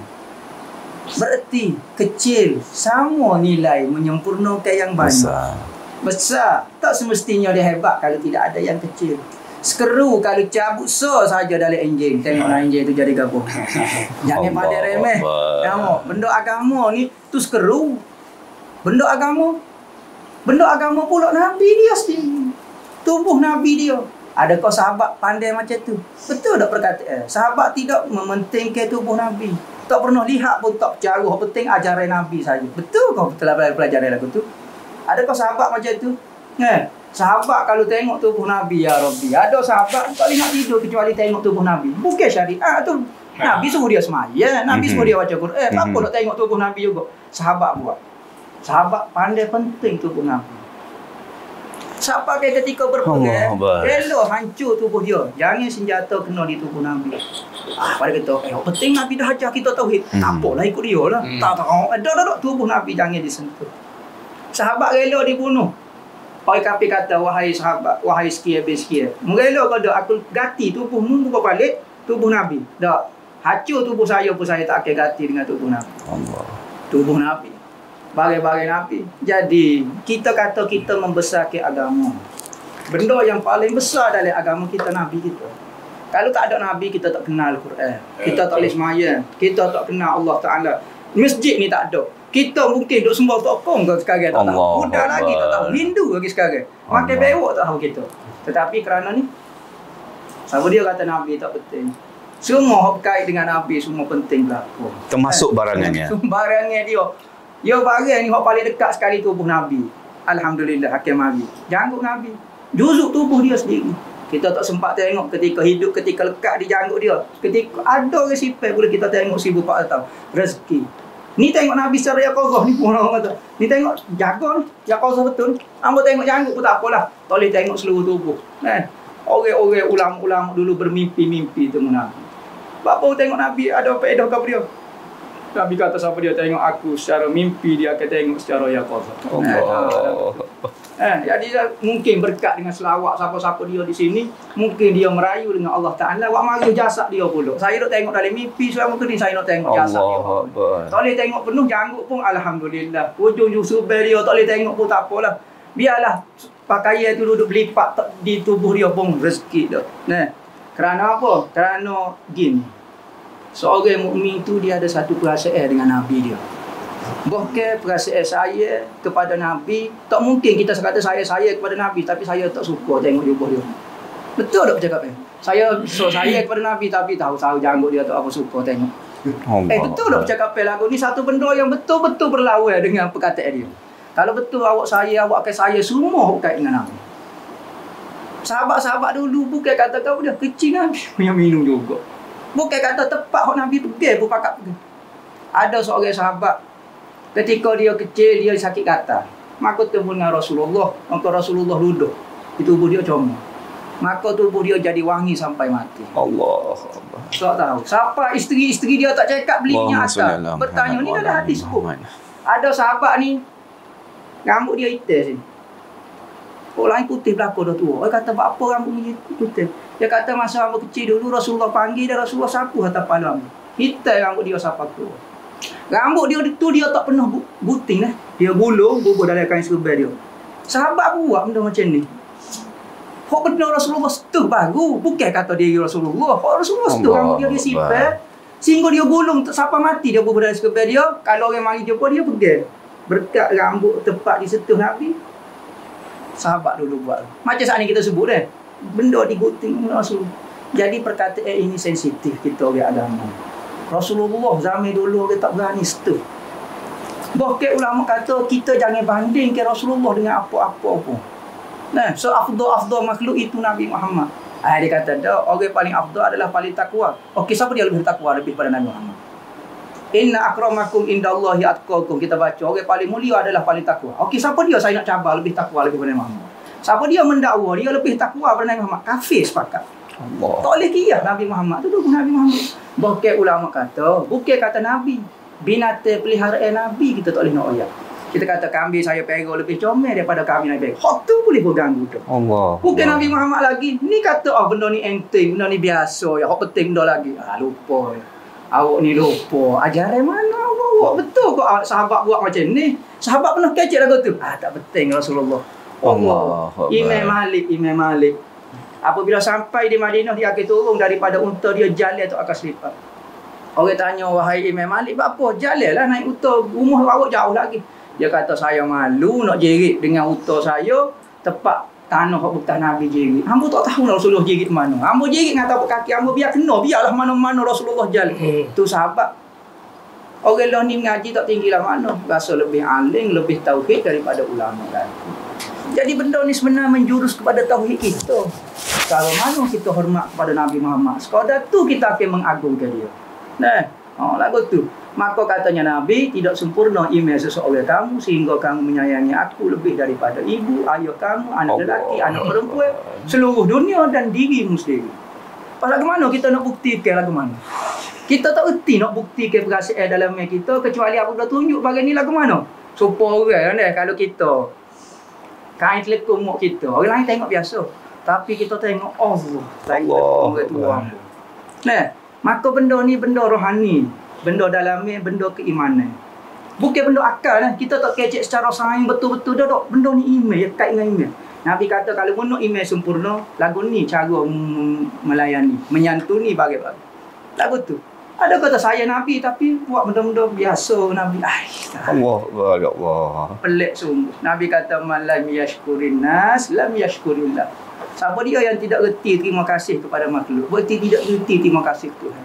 Berarti kecil sama nilai menyempurnakan yang banyak. Besar tak semestinya dia hebat kalau tidak ada yang kecil. Skru kalau cabut saja dari enjin, tengoklah enjin tu jadi gabung. Jangan pada remeh. Nampak benda agama ni tu skru. Benda agama pula Nabi dia sendiri. Tubuh Nabi dia. Adakah sahabat pandai macam tu? Betul tak perkataan? Sahabat tidak mementingkan tubuh Nabi. Tak pernah lihat pun tak percaya. Yang penting ajaran Nabi saja. Betul kau telah pelajaran lagu tu? Adakah sahabat macam tu? Sahabat kalau tengok tubuh Nabi, ya Rabbi. Ada sahabat tak boleh nak tidur kecuali tengok tubuh Nabi. Bukan syariat tu. Nabi suruh dia semaya. Nabi suruh dia baca Quran. Apa nak tengok tubuh Nabi juga? Sahabat buat. Sahabat pandai penting tubuh Nabi. Siapa ketika berperang, elok hancur tubuh dia. Jangan senjata kena di tubuh Nabi. Pada kata, penting Nabi dah ajar kita tauhid. Tak apalah ikut dia lah. Tak. Tubuh Nabi jangan disentuh. Sahabat rela dibunuh. Orang kafir kata, wahai sahabat, wahai sekian habis sekian. Merela kau dah aku ganti tubuhmu buka balik tubuh Nabi. Tak. Hancur tubuh saya pun saya tak akan ganti dengan tubuh Nabi. Allah. Tubuh Nabi. Bagai-bagai Nabi. Jadi, kita kata kita membesarkan agama. Benda yang paling besar dalam agama kita Nabi kita. Kalau tak ada Nabi, kita tak kenal Quran. Kita tak boleh semaya. Kita tak kenal Allah Ta'ala. Masjid ni tak ada. Kita mungkin duk sembah tokong ke sekarang tak tahu. Muda lagi tak tahu. Hindu lagi sekarang. Makan bewok tak tahu kita. Tetapi kerana ni, siapa dia kata Nabi tak penting. Semua berkait dengan Nabi, semua penting berlaku. Termasuk barangannya. Barangan dia. Dia barang ni yang paling dekat sekali tubuh Nabi. Alhamdulillah, hakim Nabi. Janggut Nabi. Juzuk tubuh dia sendiri. Kita tak sempat tengok ketika hidup, ketika lekat di janggut dia. Ketika ada orang sifat boleh kita tengok 1400 tahun. Rezeki. Ni tengok Nabi secara Yaqazah ni pun orang kata. Ni tengok jaga ni, Yaqazah betul. Hamba tengok janggut pun tak apalah. Tak boleh tengok seluruh tubuh. Orang-orang ulama-ulama dulu bermimpi-mimpi temu Nabi. Bapa tengok Nabi ada faedah ke dia? Nabi kata siapa dia tengok aku secara mimpi, dia akan tengok secara Yaqazah. Jadi mungkin berkat dengan selawat siapa-siapa dia di sini, mungkin dia merayu dengan Allah Ta'ala. Wak mari jasad dia pula. Saya nak tengok dalam mimpi selama ni, saya nak tengok jasad dia. Tak boleh tengok penuh janggut pun alhamdulillah. Hujung subel dia tak boleh tengok pun tak apalah. Biarlah pakaian tu duduk berlipat di tubuh dia pun rezeki dia. Kerana apa? Kerana gini. Seorang mukmin tu dia ada satu perasaan dengan Nabi dia. Bahkan perasaan saya kepada Nabi, tak mungkin kita kata saya kepada Nabi tapi saya tak suka tengok tubuh dia. Betul tak bercakap saya kepada Nabi tapi tahu janggut dia tak apa suka tengok. Betul tak bercakap lagu ni satu benda yang betul-betul berlawan dengan perkataan dia. Kalau betul awak akan saya semua berkait dengan Nabi. Sahabat-sahabat dulu bukan kata kau dia kecil Nabi yang minum juga. Bukan kata tepat Nabi pergi pun pakat pergi. Ada seorang sahabat ketika dia kecil, dia sakit gatal. Maka temu dengan Rasulullah. Maka Rasulullah duduk. Tubuh dia comel. Maka tubuh dia jadi wangi sampai mati. Allah. Tak tahu. Siapa isteri-isteri dia tak cakap belinya atas. Bertanya, ni dah hadis pun. Ada sahabat ni, rambut dia hitam sini. Orang lain putih belakang dah tua. Dia kata, apa rambut ni putih? Dia kata, masa rambut kecil dulu, Rasulullah panggil dan Rasulullah sapu atas kepala rambut. Hitam rambut dia siapa tua. Rambut dia tu dia tak pernah buting lah. Dia gulung, bubuh dalam kain serba dia. Sahabat buat benda macam ni. Hak benda Rasulullah setuh baru. Bukan kata dia Rasulullah. Hak Rasulullah setuh rambut dia sifat. Sehingga dia gulung siapa mati dia bubuh dalam serba dia. Kalau orang mari jumpa dia pegang. Berkat rambut tepat disentuh Nabi. Sahabat dulu buat. Macam saat ni kita sebut benda diguting Rasulullah. Jadi perkataan ini sensitif kita orang agama. Rasulullah zaman dulu dia tak berani setuh. Bahkan ulama kata kita jangan banding ke Rasulullah dengan apa-apa pun. Nah, so afdal makhluk itu Nabi Muhammad. Dia kata dah orang paling afdal adalah paling takwa. Okey, siapa dia lebih takwa lebih pada Nabi Muhammad? Inna akramakum indallahi atqakum. Kita baca orang paling mulia adalah paling takwa. Okey, siapa dia saya nak cabar lebih takwa lebih pada Nabi Muhammad? Siapa dia mendakwa dia lebih takwa pada Nabi Muhammad? Kafir sepakat. Allah. Tak boleh kira Nabi Muhammad tu Nabi Muhammad. Bukan ulama kata, bukan kata Nabi. Binatang peliharaan Nabi kita tak boleh nak ayat. Kita kata kambing saya pegang lebih comel daripada kambing Nabi pegang. Hak tu boleh berganggu tu. Allah. Bukan Allah. Nabi Muhammad lagi. Ni kata benda ni enteng, benda ni biasa ya. Hak penting benda lagi. Lupa ya. Awak ni lupa. Ajaran mana awak? Betul kok sahabat buat macam ni. Sahabat pernah kecek lagu tu. Tak penting Rasulullah. Allah. Imam Malik. Apabila sampai di Madinah dia akan turun daripada unta dia jalan tu akan selipat. Orang tanya wahai Imam Malik apa? Jalanlah naik unta, rumah awak jauh lagi. Dia kata saya malu nak jerit dengan unta saya tepat tanah bekas Nabi jerit. Hamba tak tahu Rasulullah jerit mana. Hamba jerit dengan tapak kaki hamba biar kena biarlah mana-mana Rasulullah jalan. Tu sahabat. Orang lah ni ngaji tak tinggi lah mana. Rasa lebih alim, lebih tauhid daripada ulama lagi. Jadi benda ni sebenarnya menjurus kepada tauhid kita. Kalau mana kita hormat kepada Nabi Muhammad, sekadar tu kita akan mengagungkan dia. Nah, lagu tu. Maka katanya Nabi, tidak sempurna iman seseorang kamu sehingga kamu menyayangi aku lebih daripada ibu, ayah kamu, anak lelaki, anak perempuan, seluruh dunia dan dirimu sendiri. Pasal ke mana kita nak buktikan lagu mana? Kita tak erti nak buktikan perasaan dalam kita kecuali aku dah tunjuk bagian ni lagu mana. Supaya orang kalau kita kain telekung muk kita, orang lain tengok biasa. Tapi kita tengok Allah. Nah, maka benda ni benda rohani, benda dalami, benda keimanan. Bukan benda akal lah. Kita tak kecek secara sains betul-betul dah tak. Benda ni iman, ya kait dengan iman. Nabi kata kalau guna iman sempurna, lagu ni cara melayani, menyantuni bagi-bagi. Lagu tu. Ada kata saya Nabi tapi buat benda-benda biasa Nabi. Allah. Pelik sungguh. Nabi kata man lam yashkurin nas lam yashkurillah. Siapa dia yang tidak reti terima kasih kepada makhluk, berarti tidak reti terima kasih Tuhan.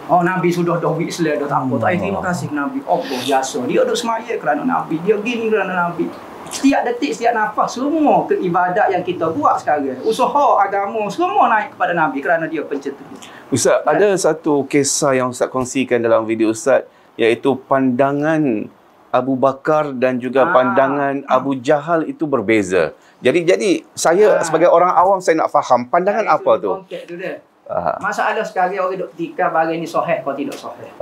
Nabi sudah duit selai dah tak apa. Tak terima kasih Nabi. Allah biasa. Dia duduk semaya kerana Nabi. Dia gini kerana Nabi. Setiap detik, setiap nafas, semua keibadat yang kita buat sekarang, usaha agama, semua naik kepada Nabi kerana dia pencetus. Ustaz, ada satu kisah yang Ustaz kongsikan dalam video Ustaz, iaitu pandangan Abu Bakar dan juga pandangan Abu Jahal itu berbeza. Jadi saya sebagai orang awam saya nak faham pandangan apa tu? Masalah sekarang orang duk tikar barang ni sahih atau tidak sahih.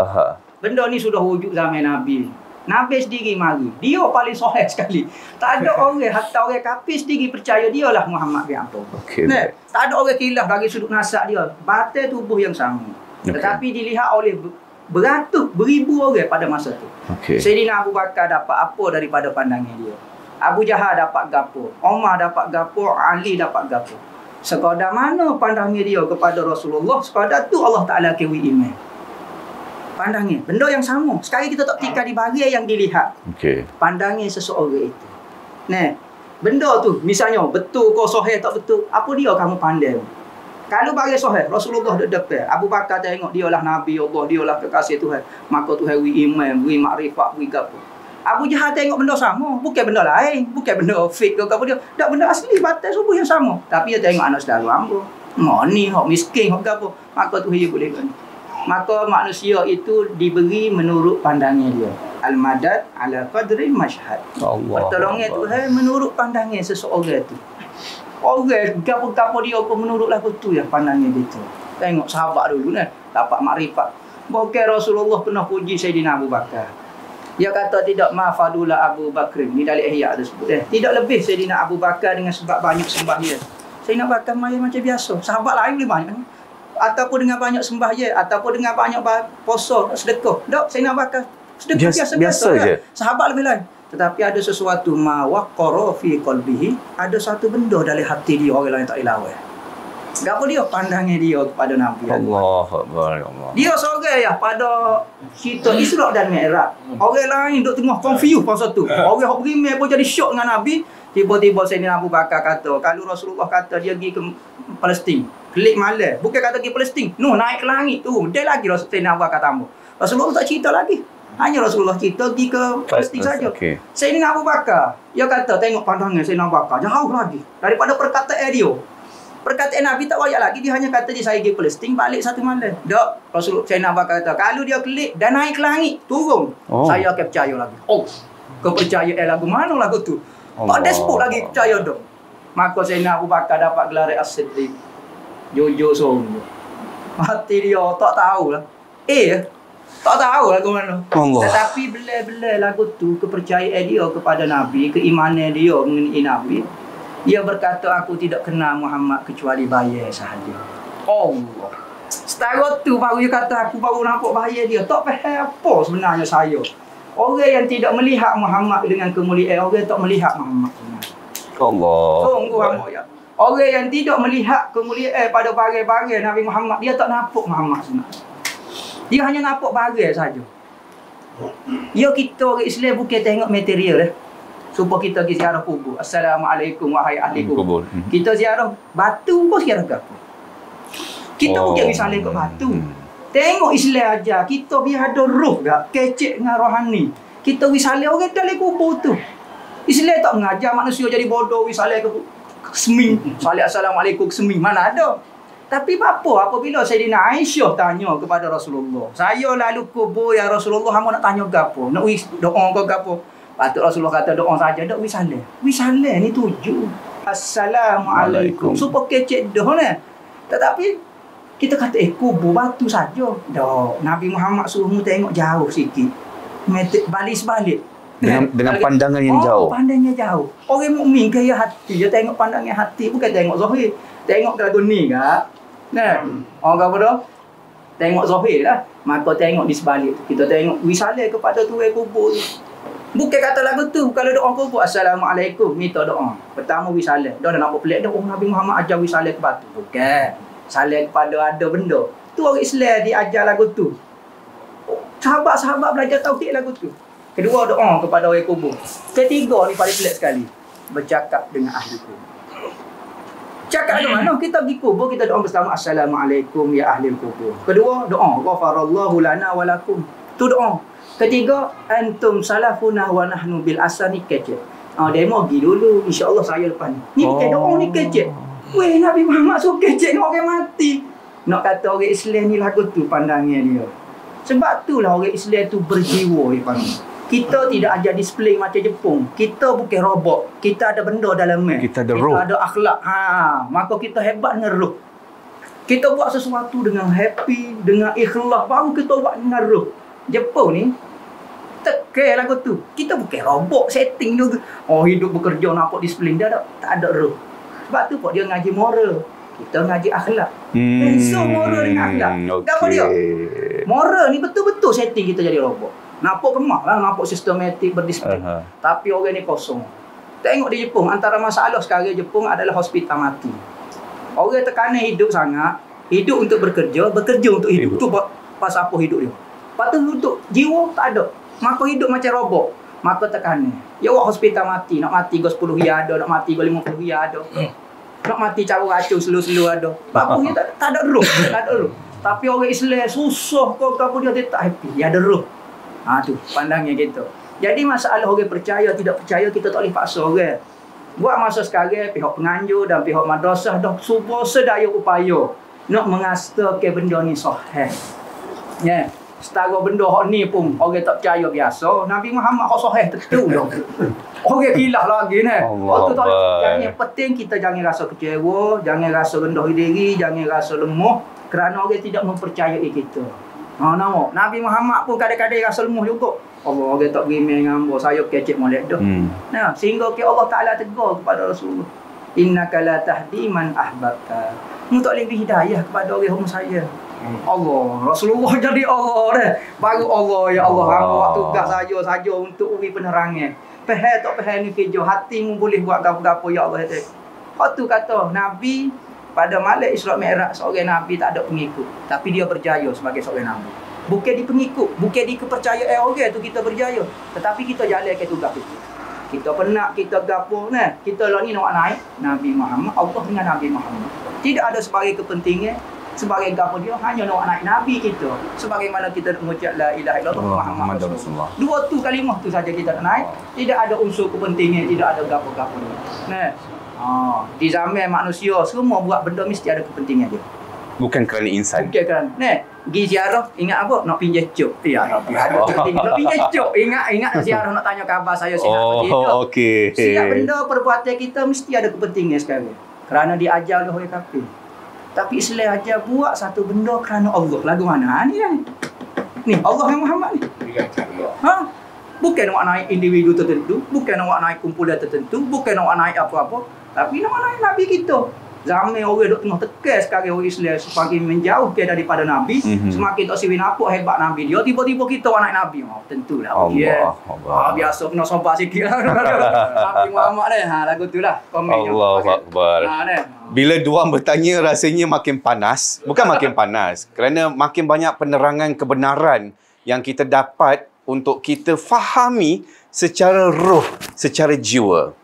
Benda ni sudah wujud zaman Nabi. Nabi sendiri mari. Dia paling sahih sekali. Tak ada orang, hatta orang kafir sendiri percaya dialah Muhammad bin Abdullah. Tak ada orang khilaf dari sudut nasab dia. Batin tubuh yang sama. Tetapi dilihat oleh beratus, beribu orang pada masa tu. Sayyidina Abu Bakar dapat apa daripada pandangan dia? Abu Jahal dapat gapo? Umar dapat gapo? Ali dapat gapo? Sekadar mana pandangan dia kepada Rasulullah, sekadar tu Allah Ta'ala kewi iman. Pandangan, benda yang sama. Sekarang kita tak tinggal di bahagian yang dilihat. Pandangan seseorang itu. Nah, benda tu, misalnya, betul kau sahih tak betul, apa dia kamu pandang? Kalau bagi sahih, Rasulullah duduk depan. Abu Bakar tengok dialah Nabi Allah, dialah kekasih Tuhan. Maka Tuhan wi iman, wi makrifat, wi gapo. Abu Jahal tengok benda sama, bukan benda lain, bukan benda fake ke apa dia. Tak benda asli, batas subuh yang sama. Tapi dia tengok anak saudara hamba. Ni hak miskin, hak apa. Maka Tuhan dia boleh kan. Maka manusia itu diberi menurut pandangan dia. Al-madad ala qadri mashhad. Pertolongan Tuhan menurut pandangan seseorang itu. Orang gapo-gapo dia pun menurutlah betul yang pandangan dia tu. Tengok sahabat dulu ni dapat makrifat. Bahkan Rasulullah pernah puji Sayyidina Abu Bakar. Dia kata tidak mafadula Abu Bakr. Ni dari Ihya ada sebut. Tidak lebih Sayyidina Abu Bakar dengan sebab banyak sembahyang. Sayyidina Abu Bakar main macam biasa. Sahabat lain boleh banyak. Ataupun dengan banyak sembahyang, ataupun dengan banyak puasa, sedekah. Tak, Sayyidina Abu Bakar sedekah biasa-biasa je. Sahabat lebih lain. Tetapi ada sesuatu ma waqara fi qalbihi, ada satu benda dalam hati dia orang lain tak lawan. Gapo dia pandangan dia kepada Nabi. Allahuakbar. Dia seorang ya pada cerita Isra dan Mi'raj. Orang lain duk tengah confuse pasal tu. Orang hok beriman pun jadi syok dengan Nabi, Tiba-tiba Sayyidina Abu Bakar kata, kalau Rasulullah kata dia pergi ke Palestin, klik malam. Bukan kata pergi Palestin. No, naik ke langit tu. Dia lagi Sayyidina Abu Bakar tambah. Rasulullah tak cerita lagi. Hanya Rasulullah cerita pergi ke Palestin saja. Okay. Sayyidina Abu Bakar, dia kata tengok pandangan Sayyidina Abu Bakar jauh lagi daripada perkataan dia. Perkataan Nabi tak banyak lagi, dia hanya kata dia saya pergi Palestin balik satu malam. Tak, Rasulullah Sayyidina Abu Bakar kata kalau dia klik dan naik ke langit, turun, saya akan percaya lagi. Oh, kepercayaan lagu mana lagu tu? Tak ada sebut lagi percaya dah. Maka Sayyidina Abu Bakar dapat gelar As-Siddiq. Jujur sungguh. Hati dia tak tahulah. Tak tahu lagu mana. Allah. Tetapi belai-belai lagu tu kepercayaan dia kepada Nabi, keimanan dia mengenai Nabi. Dia berkata aku tidak kenal Muhammad kecuali bayar sahaja. Allah. Setara tu baru dia kata aku baru nampak bayar dia. Tak faham apa sebenarnya saya. Orang yang tidak melihat Muhammad dengan kemuliaan, orang tak melihat Muhammad sebenarnya. Allah. Sungguh hamba ya. Orang yang tidak melihat kemuliaan pada bagai-bagai Nabi Muhammad, dia tak nampak Muhammad sebenarnya. Dia hanya nampak bagai saja. Ya kita orang Islam bukan tengok material supaya kita pergi ziarah kubur. Assalamualaikum wahai ahli kubur. Kita ziarah batu pun ziarah apa? Kita bukan misalnya ke batu. Tengok Islam aja, kita biar ada roh gak kecek dengan rohani. Kita wisale orang dalam kubur tu. Islam tak mengajar manusia jadi bodoh wisale ke seming. Salih assalamualaikum seming mana ada. Tapi apa apabila Sayyidina Aisyah tanya kepada Rasulullah, saya lalu kubur ya Rasulullah, hamba nak tanya gapo? Nak wis doa ke gapo? Patut Rasulullah kata doa saja, dak wisale. Wisale ni tuju. Assalamualaikum. Supaya kecek dah nah. Tetapi kita kata kubur batu saja. Dak. Nabi Muhammad suruh mu tengok jauh sikit. Balis balik. Dengan pandangan yang jauh. Pandangnya jauh. Orang mukmin kaya hati, dia tengok pandangan hati, bukan tengok zahir. Tengok lagu ni kak. Nah, orang kata dah. Tengok zahir lah. Maka tengok di sebalik tu. Kita tengok wisale kepada tuai kubur. Bukan kata lagu tu. Kalau doa kubur, Assalamualaikum, minta doa. Pertama wisale. Dia dah nampak pelik dah. Oh, Nabi Muhammad ajar wisale ke batu. Bukan. Saling kepada ada benda. Tu orang Islam diajar lagu tu. Sahabat-sahabat belajar tauhid lagu tu. Kedua, doa kepada orang kubur. Ketiga ni paling pelik sekali. Bercakap dengan ahli kubur. Cakap ke mana? Kita pergi kubur, kita doa bersama. Assalamualaikum ya ahli kubur. Kedua, doa. Ghafarallahu lana walakum. Tu doa. Ketiga, antum salafuna wa nahnu bil asani kecek. Demo pergi dulu. InsyaAllah saya lepas ni. Ni bukan doa ni kecek. Weh, Nabi Muhammad suruh kecek dengan orang mati. Nak kata orang Islam ni lagu tu pandangan dia. Sebab itulah orang Islam tu berjiwa. Kita tidak ajar display macam Jepun. Kita bukan robot. Kita ada benda dalam kita ada roh. Kita ada akhlak. Maka kita hebat dengan roh. Kita buat sesuatu dengan happy, dengan ikhlas. Baru kita buat dengan roh. Jepun ni, tekan lagu tu. Kita bukan robot setting tu. Oh, hidup bekerja nampak display. Dia tak ada roh. Sebab tu Pak dia ngaji moral. Kita ngaji akhlak. So moral dengan akhlak. Apa dia? Moral ni betul-betul setting kita jadi robot. Nampak kemah lah, nampak sistematik berdisiplin. Tapi orang ni kosong. Tengok di Jepun, antara masalah sekarang Jepun adalah hospital mati. Orang tekanan hidup sangat, hidup untuk bekerja untuk hidup. Itu pasal apa hidup dia. Lepas tu untuk jiwa tak ada. Maka hidup macam robot. Maka tekanan. Ya awak hospital mati, nak mati ke 10 ya ada, nak mati ke 50 ya ada. Nak mati cara racun slow-slow ada. Apa dia tak ada roh, tak ada roh. Tapi orang Islam susah kau apa dia tak happy, dia ada roh. Tu pandangnya gitu. Jadi masalah orang percaya tidak percaya kita tak boleh paksa orang. Buat masa sekarang pihak penganjur dan pihak madrasah dah cuba sedaya upaya nak mengastakan benda ni sahih. Ya, setara benda hak ni pun orang tak percaya biasa. Nabi Muhammad hak sahih tentu dah. Orang gila lagi ni. Yang penting kita jangan rasa kecewa, jangan rasa rendah diri, jangan rasa lemah kerana orang tidak mempercayai kita. Nampak Nabi Muhammad pun kadang-kadang rasa lemah juga. Allah orang tak berimeh dengan hamba, saya kecek molek dah. Nah, sehingga Allah Taala tegur kepada Rasulullah, innaka la tahdi man ahbabta. Mu tak boleh hidayah kepada orang hamba saya. Allah, Rasulullah jadi Allah dah. Baru Allah, ya Allah, hamba buat tugas saja untuk uri penerangan. Faham tak faham ni kerja, hatimu boleh buat gapo-gapo ya Allah. Hak tu kata Nabi pada malam Isra Mi'raj seorang Nabi tak ada pengikut. Tapi dia berjaya sebagai seorang Nabi. Bukan di pengikut, bukan di kepercayaan orang tu kita berjaya. Tetapi kita jalan ke tugas itu. kita penat, kita gapo nah. Kita lah ni nak naik Nabi Muhammad, Allah dengan Nabi Muhammad. Tidak ada sebagai kepentingan, sebagai gapo dia hanya nak naik Nabi kita. Sebagaimana kita mengucap la ilaha illallah Muhammad Rasulullah. Dua tu kalimah tu saja kita nak naik. Tidak ada unsur kepentingan, tidak ada gapo-gapo dia. Nah. Di zaman manusia semua buat benda mesti ada kepentingan dia. Bukan kerana insan. Bukan kerana. Nah, pergi ziarah ingat apa? Nak pinjam cuk. Ya, ada kepentingan. Nak pinjam cuk. Ingat ziarah nak tanya khabar saya sihat. Okey. Setiap benda perbuatan kita mesti ada kepentingan sekarang. Kerana diajar oleh kafir. Tapi Islam ajar buat satu benda kerana Allah. Lagu mana ni kan? Ni Allah yang Muhammad ni. Bukan nak naik individu tertentu, bukan nak naik kumpulan tertentu, bukan nak naik apa-apa, tapi nak naik Nabi kita. Zaman orang duk tengah tekan sekarang orang Islam semakin menjauhkan daripada Nabi, semakin tak siwi nampak hebat Nabi dia, tiba-tiba kita naik Nabi. Tentulah. Allah. Biasa kena sombak sikit lah. Nabi Muhammad ni. Lagu tu lah. Allahu Akbar. Bila diorang bertanya rasanya makin panas. Bukan makin panas. Kerana makin banyak penerangan kebenaran yang kita dapat untuk kita fahami secara roh, secara jiwa.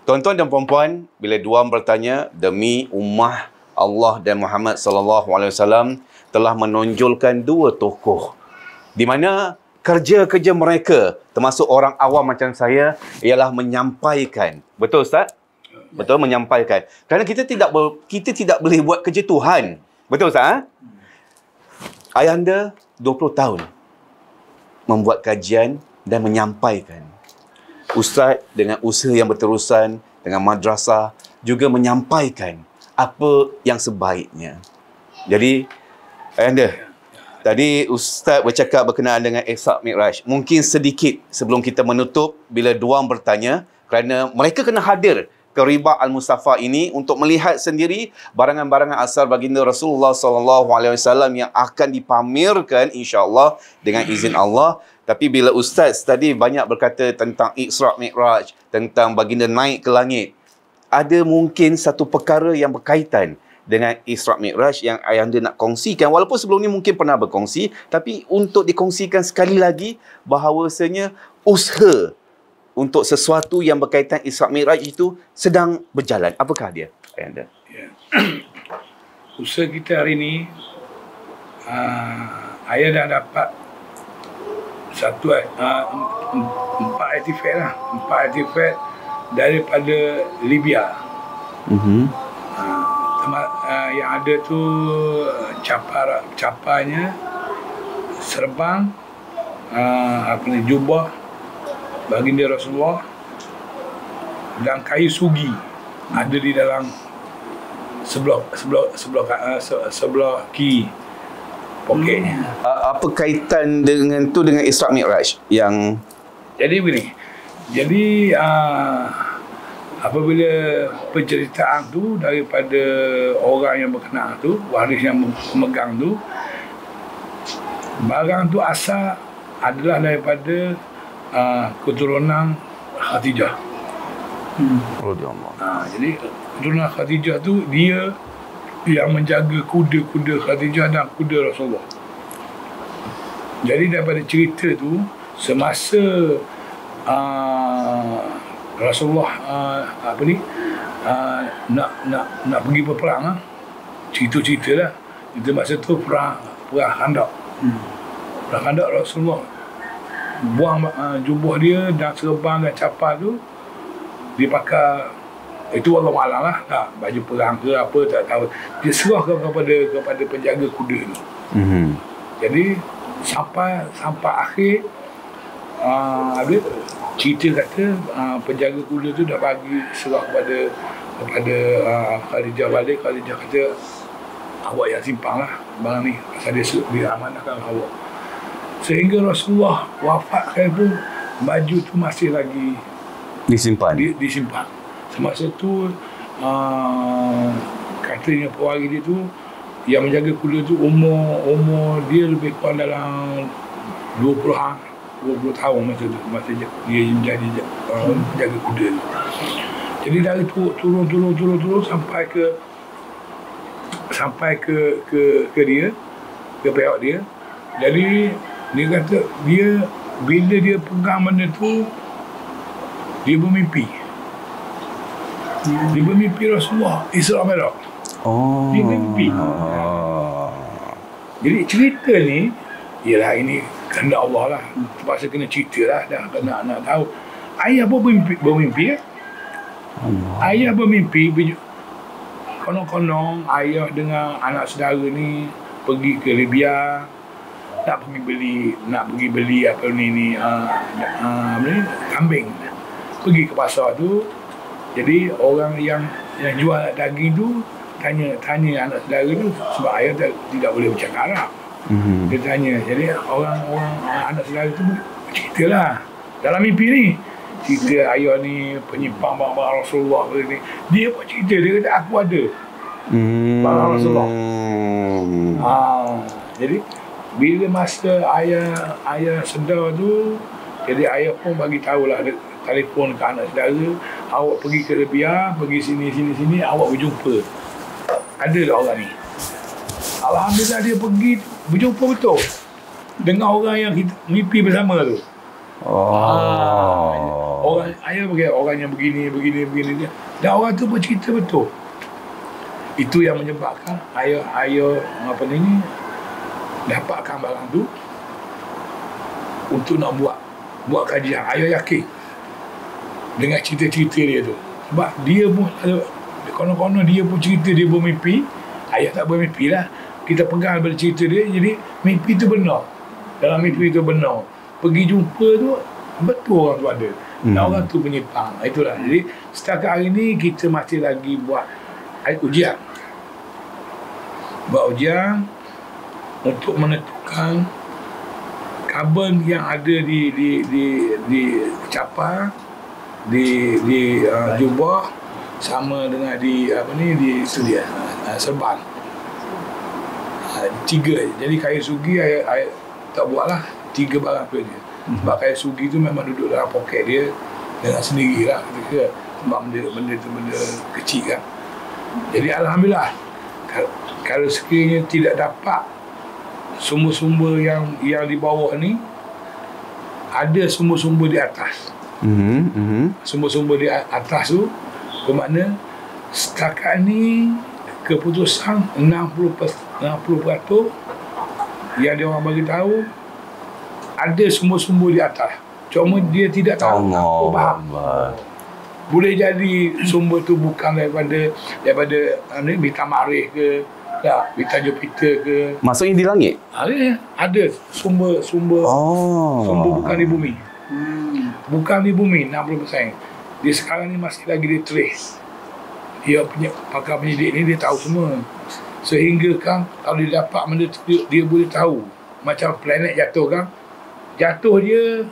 Tuan-tuan dan puan-puan, bila diorang bertanya, demi ummah Allah dan Muhammad sallallahu alaihi wasallam telah menonjolkan dua tokoh di mana kerja-kerja mereka termasuk orang awam macam saya ialah menyampaikan. Betul Ustaz? Betul, menyampaikan. Kerana kita tidak boleh buat kerja Tuhan. Betul Ustaz? Ayahanda 20 tahun membuat kajian dan menyampaikan. Ustaz dengan usaha yang berterusan, dengan madrasah juga menyampaikan apa yang sebaiknya. Jadi, Ayahanda, tadi Ustaz bercakap berkenaan dengan Isra' Mi'raj. Mungkin sedikit sebelum kita menutup, bila diorang bertanya, kerana mereka kena hadir ke Riba Al-Mustafa ini untuk melihat sendiri barangan-barangan asal baginda Rasulullah SAW yang akan dipamerkan insya-Allah dengan izin Allah. Tapi bila Ustaz tadi banyak berkata tentang Isra' Mi'raj, tentang baginda naik ke langit, ada mungkin satu perkara yang berkaitan dengan Isra' Mi'raj yang ayahanda nak kongsikan. Walaupun sebelum ni mungkin pernah berkongsi, tapi untuk dikongsikan sekali lagi bahawasanya usaha untuk sesuatu yang berkaitan Isra' Mi'raj itu sedang berjalan. Apakah dia, ayahanda? Ya. Usaha kita hari ini, ayah dah dapat empat artifak lah. 4 artifak daripada Libya. Yang ada tu capanya serban, jubah baginda Rasulullah dan kayu sugi ada di dalam sebelah kiri poketnya. Apa kaitan dengan tu dengan Isra' Mi'raj yang jadi begini. Jadi apabila penceritaan tu daripada orang yang berkenaan tu, waris yang memegang tu, barang tu asal adalah daripada keturunan Khadijah. Jadi keturunan Khadijah tu dia yang menjaga kuda-kuda Khadijah dan kuda Rasulullah. Jadi daripada cerita tu, semasa Rasulullah nak pergi berperang, cerita-cerita lah. Itu masa tu perang Khandaq. Perang Khandaq, Rasulullah buang jubah dia dan serban dan capal tu dia pakai, itu Allah Malam lah, tak baju perang ke apa tak tahu, dia serahkan kepada penjaga kuda tu. Jadi sampai akhir ada cerita kata penjaga kuda tu dah bagi serah kepada Khadijah balik. Khadijah kata, awak yang simpan lah barang ni, pasal dia amanahkan awak. Sehingga Rasulullah wafatkan pun baju tu masih lagi disimpan. Semasa tu katanya pewaris dia tu yang menjaga kuda tu umur dia lebih kurang dalam 20 tahun masa dia menjadi jaga kuda tu. Jadi dari turun sampai ke dia, ke pihak dia. Jadi dia kata dia bila dia pegang benda tu, Dia bermimpi. Dia bermimpi Rasulullah Isra Mi'raj. Oh. Dia mimpi. Jadi cerita ni, ialah ini kehendak Allah lah. Terpaksa kena cerita lah. Dah kena nak tahu. Ayah pun bermimpi. Ayah bermimpi. Konon-konon ayah dengan anak saudara ni pergi ke Libya. Nak pergi beli apa ni kambing. Pergi ke pasar tu. Jadi orang yang jual daging tu tanya anak saudara tu, sebab ayah tidak boleh bercakap Arab. Dia tanya. Jadi orang anak saudara tu ceritalah dalam mimpi ni, cerita ayah ni penyimpang barang Rasulullah ni. Dia pun cerita, dia kata aku ada barang Rasulullah. Jadi bila masa ayah sedar tu, jadi ayah pun bagi tahulah, telefon ke anak saudara, awak pergi ke Libya, pergi sini, awak berjumpa. Ada lah orang ni. Alhamdulillah dia pergi berjumpa betul dengan orang yang kita mimpi bersama tu. Orang ayah bagi orang yang begini. Dan orang tu bercerita betul. Itu yang menyebabkan ayah apa ni dapatkan barang tu untuk nak buat kajian. Ayah yakin dengan cerita-cerita dia tu. Sebab dia pun konon-konon dia pun cerita dia bermimpi. Ayah tak bermimpi lah. Kita pegang pada cerita dia. Jadi mimpi tu benar. Dalam mimpi tu benar. Pergi jumpa tu betul orang tu ada. Dan orang tu penyimpang. Itulah. Jadi setakat hari ni kita masih lagi buat ujian. Buat ujian untuk menentukan karbon yang ada di capar, di Jubah, sama dengan di Serban. 3. Jadi kayu sugi I tak buatlah 3 barang tu je. Sebab kayu sugi tu memang duduk dalam poket dia dengan sendirilah, sebab benda tu benda kecil kan. Jadi alhamdulillah, kalau sekiranya tidak dapat sumber-sumber yang di bawah ni, ada sumber-sumber di atas. Sumber-sumber di atas tu bermakna setakat ni keputusan 60% yang dia orang bagi tahu ada sumber-sumber di atas. Cuma dia tidak tahu apa faham. Boleh jadi sumber tu bukan daripada bintang Marikh ke, bintang Jupiter ke. Maksudnya di langit? Ada sumber bukan di bumi. Bukan di bumi 60%. Dia sekarang ni masih lagi dia trace. Dia punya pakar penyidik ni dia tahu semua. Sehingga kan kalau dia dapat benda tu, dia boleh tahu. Macam planet jatuh kan. Jatuh dia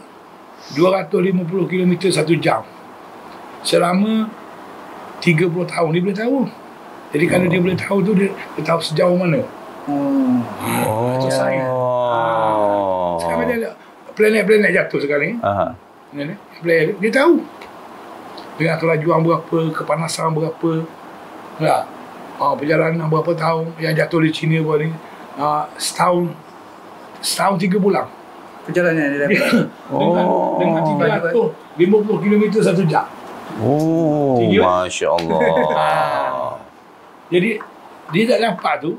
250 km 1 jam. Selama 30 tahun dia boleh tahu. Jadi kalau dia boleh tahu tu, dia tahu sejauh mana. Macam sains. Sekarang dia planet-planet jatuh sekarang ni. Dia tahu. Dengan kelajuan berapa, kepanasan berapa. Perjalanan berapa tahun. Yang jatuh di China pun ni. Setahun 3 bulan. Perjalanan dia dapat. Dengan 350 km 1 jam. Masya Allah. Jadi dia tak dapat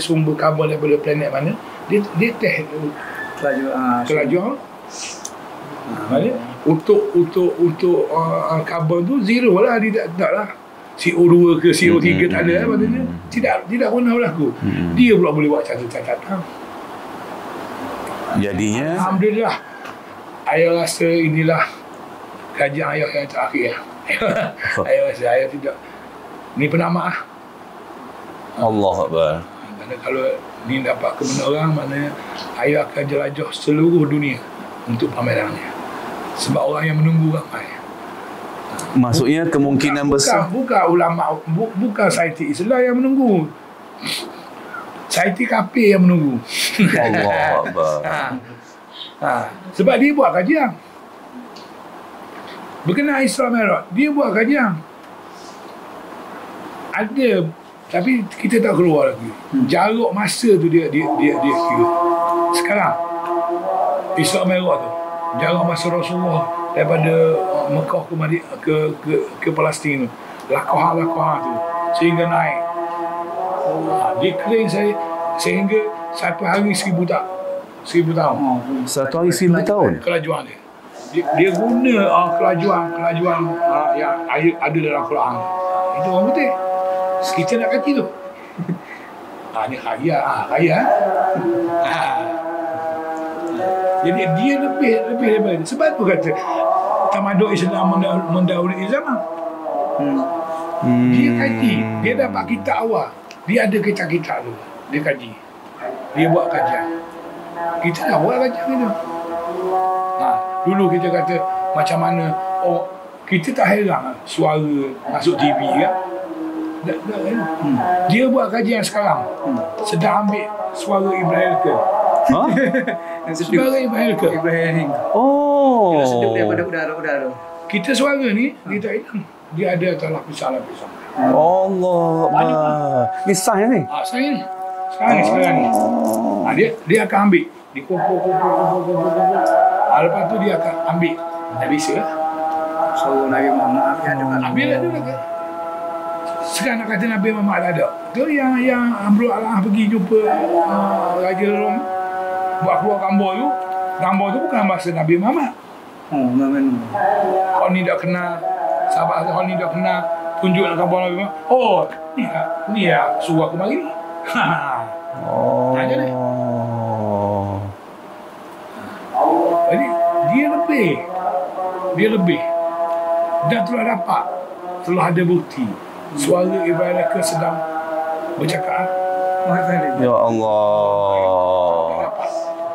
sumber karbon daripada planet mana. Dia test kelajuan. Untuk karbon tu zero lah, dia tak lah. CO2 ke CO3 tak ada lah maksudnya. Tidak pernah berlaku. Dia pula boleh buat catatan. Jadinya alhamdulillah, ayah rasa inilah kajian ayah yang terakhir. Ayah rasa ayah tidak, ni penamak lah. Allah Akbar. Kalau ni dapat kebenaran, maknanya ayah akan jelajah seluruh dunia untuk pamerannya. Sebab orang yang menunggu ramai. Maksudnya kemungkinan besar bukan ulama, bukan saintis Islam yang menunggu. Saintis kafir yang menunggu. Allah Akbar. Sebab dia buat kajian berkenaan Isra Mi'raj. Dia buat kajian. Ada, tapi kita tak keluar lagi. Jarak masa tu dia kira. Sekarang Isra Mi'raj tu jarak masa Rasulullah daripada Mekah ke Palestin tu. Lakah tu sehingga naik. Dia claim saya sehingga satu hari 1000 tahun. Satu hari 1000 tahun. Kelajuan dia. Dia guna kelajuan yang ada dalam Quran. Itu orang putih. Kita nak kaki tu. Ni kaya. Jadi dia lebih daripada. Sebab tu kata tamadun Islam mendahului zaman. Dia kaji. Dia dapat kitab awal. Dia ada kitab-kitab tu. Dia kaji. Dia buat kajian. Kita dah buat kajian itu. Dulu kita kata macam mana, kita tak heran suara masuk TV kan. Dia buat kajian sekarang. Sedang ambil suara Ibrahim Lincoln. Suara Ibrahim Lincoln. Dia sedap daripada udara-udara. Kita suara ni, dia tak hilang. Dia ada atas lapisan-lapisan. Allah Akbar. Ni sah ni? Saya ni. Sekarang ni. Dia akan ambil. Dia kumpul. Lepas tu dia akan ambil. Tak bisa lah. So, Nabi Muhammad Ambil lah dulu kan. Sekarang nak kata Nabi Muhammad tak ada. Tu yang Amrul Allah pergi jumpa Raja Rom. Buat keluar gambar tu. Gambar tu bukan bahasa Nabi Muhammad. Kau ni tak kenal. Sahabat kau ni tak kenal. Tunjuk nak gambar Nabi Muhammad. Ni lah suruh aku mari ni. Tanya ni. Jadi dia lebih dan telah ada bukti suara Ibrahim Lincoln sedang bercakap. Ya Allah.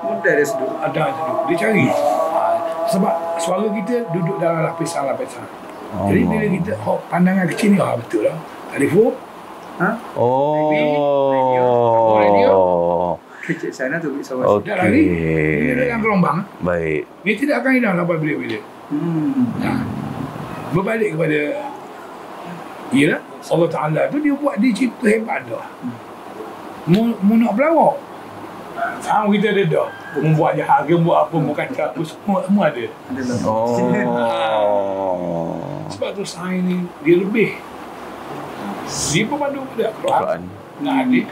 Mudah dia sedut. Ada dia cari. Sebab suara kita duduk dalam lapisan-lapisan. Jadi bila kita pandangan kecil ni, betul lah. Telefon. Radio. Kecil sana tu bisa masuk. Dah lari. Dia dalam gelombang. Baik. Dia tidak akan hilang sampai bila-bila. Berbalik kepada Allah Ta'ala tu, dia buat dia cipta hebat dah. Mu nak berlawak. Sekarang kita ada dah. Membuat jahat ke, buat apa, buat kata apa, semua ada. Sebab tu sains ni, dia lebih. Dia pemandu pada Quran. Nak adik.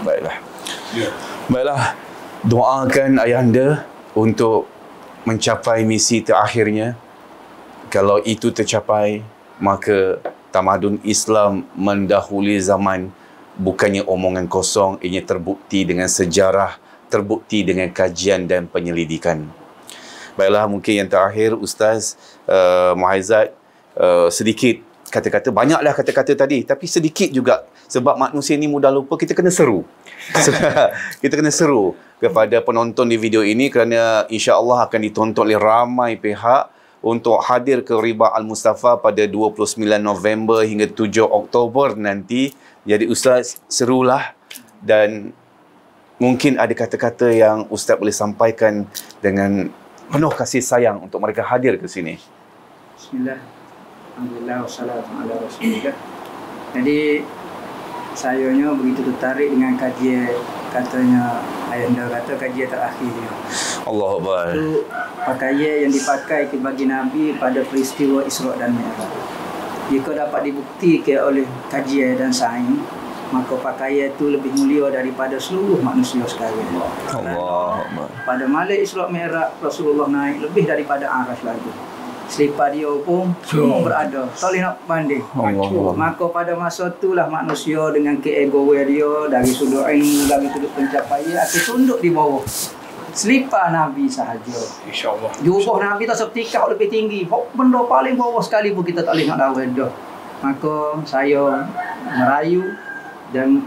Baiklah. Baiklah. Doakan ayahanda untuk mencapai misi terakhirnya. Kalau itu tercapai, maka tamadun Islam mendahului zaman bukannya omongan kosong, ianya terbukti dengan sejarah, terbukti dengan kajian dan penyelidikan. Baiklah, mungkin yang terakhir Ustaz Muhaizat, sedikit kata-kata, banyaklah kata-kata tadi, tapi sedikit juga, sebab manusia ni mudah lupa, kita kena seru. Kita kena seru kepada penonton di video ini, kerana insya-Allah akan ditonton oleh ramai pihak untuk hadir ke Riba Al-Mustafa pada 29 November hingga 7 Oktober nanti. Jadi Ustaz, serulah, dan mungkin ada kata-kata yang Ustaz boleh sampaikan dengan penuh kasih sayang untuk mereka hadir ke sini. Bismillah. Alhamdulillah wassalatu ala Rasulillah. Jadi sayanya begitu tertarik dengan kajian, katanya ayahanda kata kajian terakhir dia. Allahu Akbar. Itu pakaian yang dipakai bagi Nabi pada peristiwa Isra dan Mi'raj. Jika dapat dibuktikan oleh kajian dan sains, maka pakaian itu lebih mulia daripada seluruh manusia sekalian. Allahu Akbar. Pada malam Isra Mi'raj, Rasulullah naik lebih daripada Arasy lagi. Selipar dia pun semua berada. Tak boleh nak banding. Maka pada masa itulah manusia dengan keegoan dia, dari sudut ilmu, dari sudut pencapaian, akan tunduk di bawah selipar Nabi sahaja. InsyaAllah. Jubah Nabi tak sepertikap lebih tinggi. Benda paling bawah sekali pun kita tak boleh nak lawan dah. Maka saya merayu dan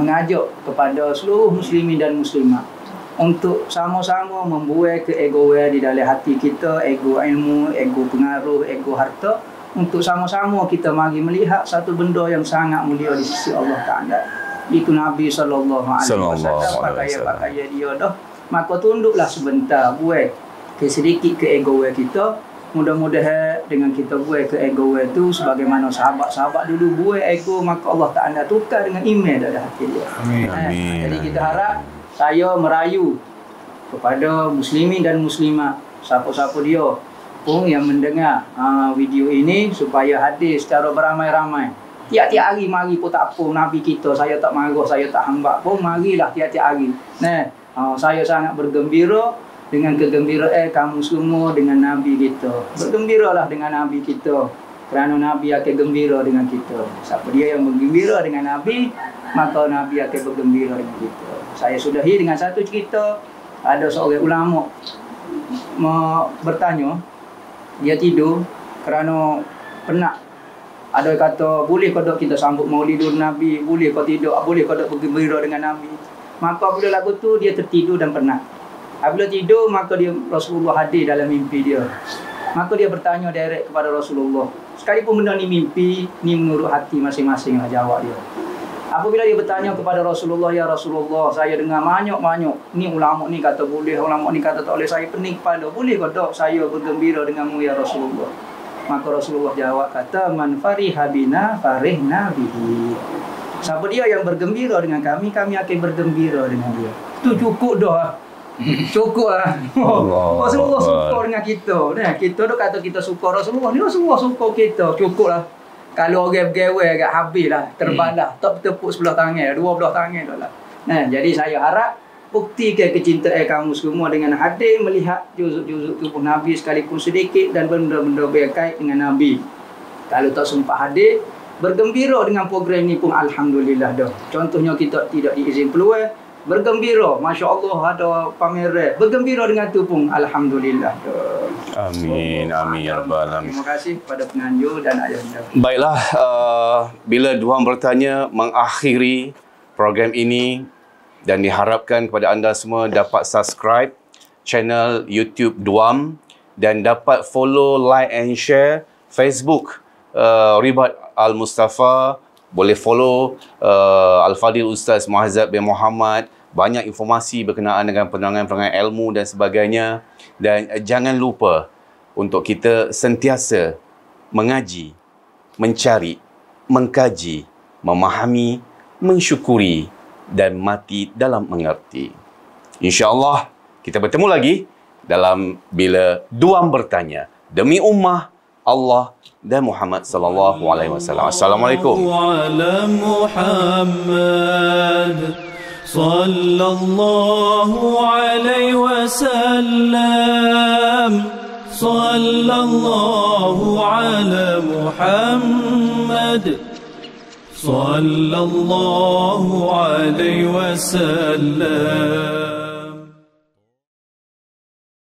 mengajak kepada seluruh muslimin dan muslimat untuk sama-sama membuai keegoan di dalam hati kita, ego ilmu, ego pengaruh, ego harta, untuk sama-sama kita mari melihat satu benda yang sangat mulia di sisi Allah Ta'ala. Itu Nabi SAW pakaian dia dah. Maka tunduklah sebentar, buat sedikit keegoan kita. Mudah-mudahan dengan kita buat keegoan itu, sebagaimana sahabat-sahabat dulu buat ego, maka Allah Ta'ala tukar dengan iman dalam hati dia. Amin. Jadi kita harap, saya merayu kepada muslimin dan muslimat, siapa-siapa dia pun yang mendengar video ini, supaya hadir secara beramai-ramai. Tiap-tiap hari mari pun tak apa, Nabi kita, saya tak marah, saya tak hambak pun, marilah tiap-tiap hari. Saya sangat bergembira dengan kegembiraan kamu semua dengan Nabi kita. Bergembiralah dengan Nabi kita, kerana Nabi akan gembira dengan kita. Siapa dia yang bergembira dengan Nabi, maka Nabi akan bergembira dengan kita. Saya sudahi dengan satu cerita. Ada seorang ulama bertanya, dia tidur kerana penat. Ada yang kata, boleh ke tak kita sambut Maulidur Nabi? Boleh ke tidak? Boleh ke tak bergembira dengan Nabi? Maka bila lagu tu dia tertidur dan penat. Apabila tidur, maka Rasulullah hadir dalam mimpi dia. Maka dia bertanya direct kepada Rasulullah. Sekalipun benda ni mimpi, ni menurut hati masing-masing lah jawab dia. Apabila dia bertanya kepada Rasulullah, ya Rasulullah, saya dengar banyak-banyak, ni ulama ni kata boleh, ulama ni kata tak boleh, saya pening kepala, boleh ke tak saya bergembira denganmu ya Rasulullah? Maka Rasulullah jawab, kata, man fariha bina farihna bihi. Siapa dia yang bergembira dengan kami, kami akan bergembira dengan dia. Itu cukup dah. Cukup lah. Rasulullah suka dengan kita. Kita tu kata kita suka Rasulullah, ni Rasulullah suka kita. Cukup lah. Kalau orang bergewel agak habis lah, terbalah. Tak bertepuk sebelah tangan, dua belah tangan dah lah. Jadi saya harap buktikan kecintaan kamu semua dengan hadir melihat juzuk-juzuk tubuh Nabi sekalipun sedikit dan benda-benda berkait dengan Nabi. Kalau tak sempat hadir, bergembira dengan program ni pun alhamdulillah dah. Contohnya kita tidak diizin keluar, bergembira, Masya Allah ada pameran, bergembira dengan tu pun alhamdulillah dah. Amin, amin ya rabbal alamin. Terima kasih kepada penganjur dan ayah anda. Baiklah, bila Duam bertanya mengakhiri program ini, dan diharapkan kepada anda semua dapat subscribe channel YouTube Duam dan dapat follow, like and share Facebook Ribat Al-Mustafa. Boleh follow Al-Fadil Ustaz Muazzab bin Muhammad. Banyak informasi berkenaan dengan penerangan-penerangan ilmu dan sebagainya. Dan jangan lupa untuk kita sentiasa mengaji, mencari, mengkaji, memahami, mensyukuri dan mati dalam mengerti. InsyaAllah kita bertemu lagi dalam Bila Duam Bertanya. Demi ummah, Allah dan Muhammad sallallahu alaihi wasallam. Assalamualaikum. Sallallahu alaihi wasallam. Sallallahu ala Muhammad. Sallallahu alaihi wasallam.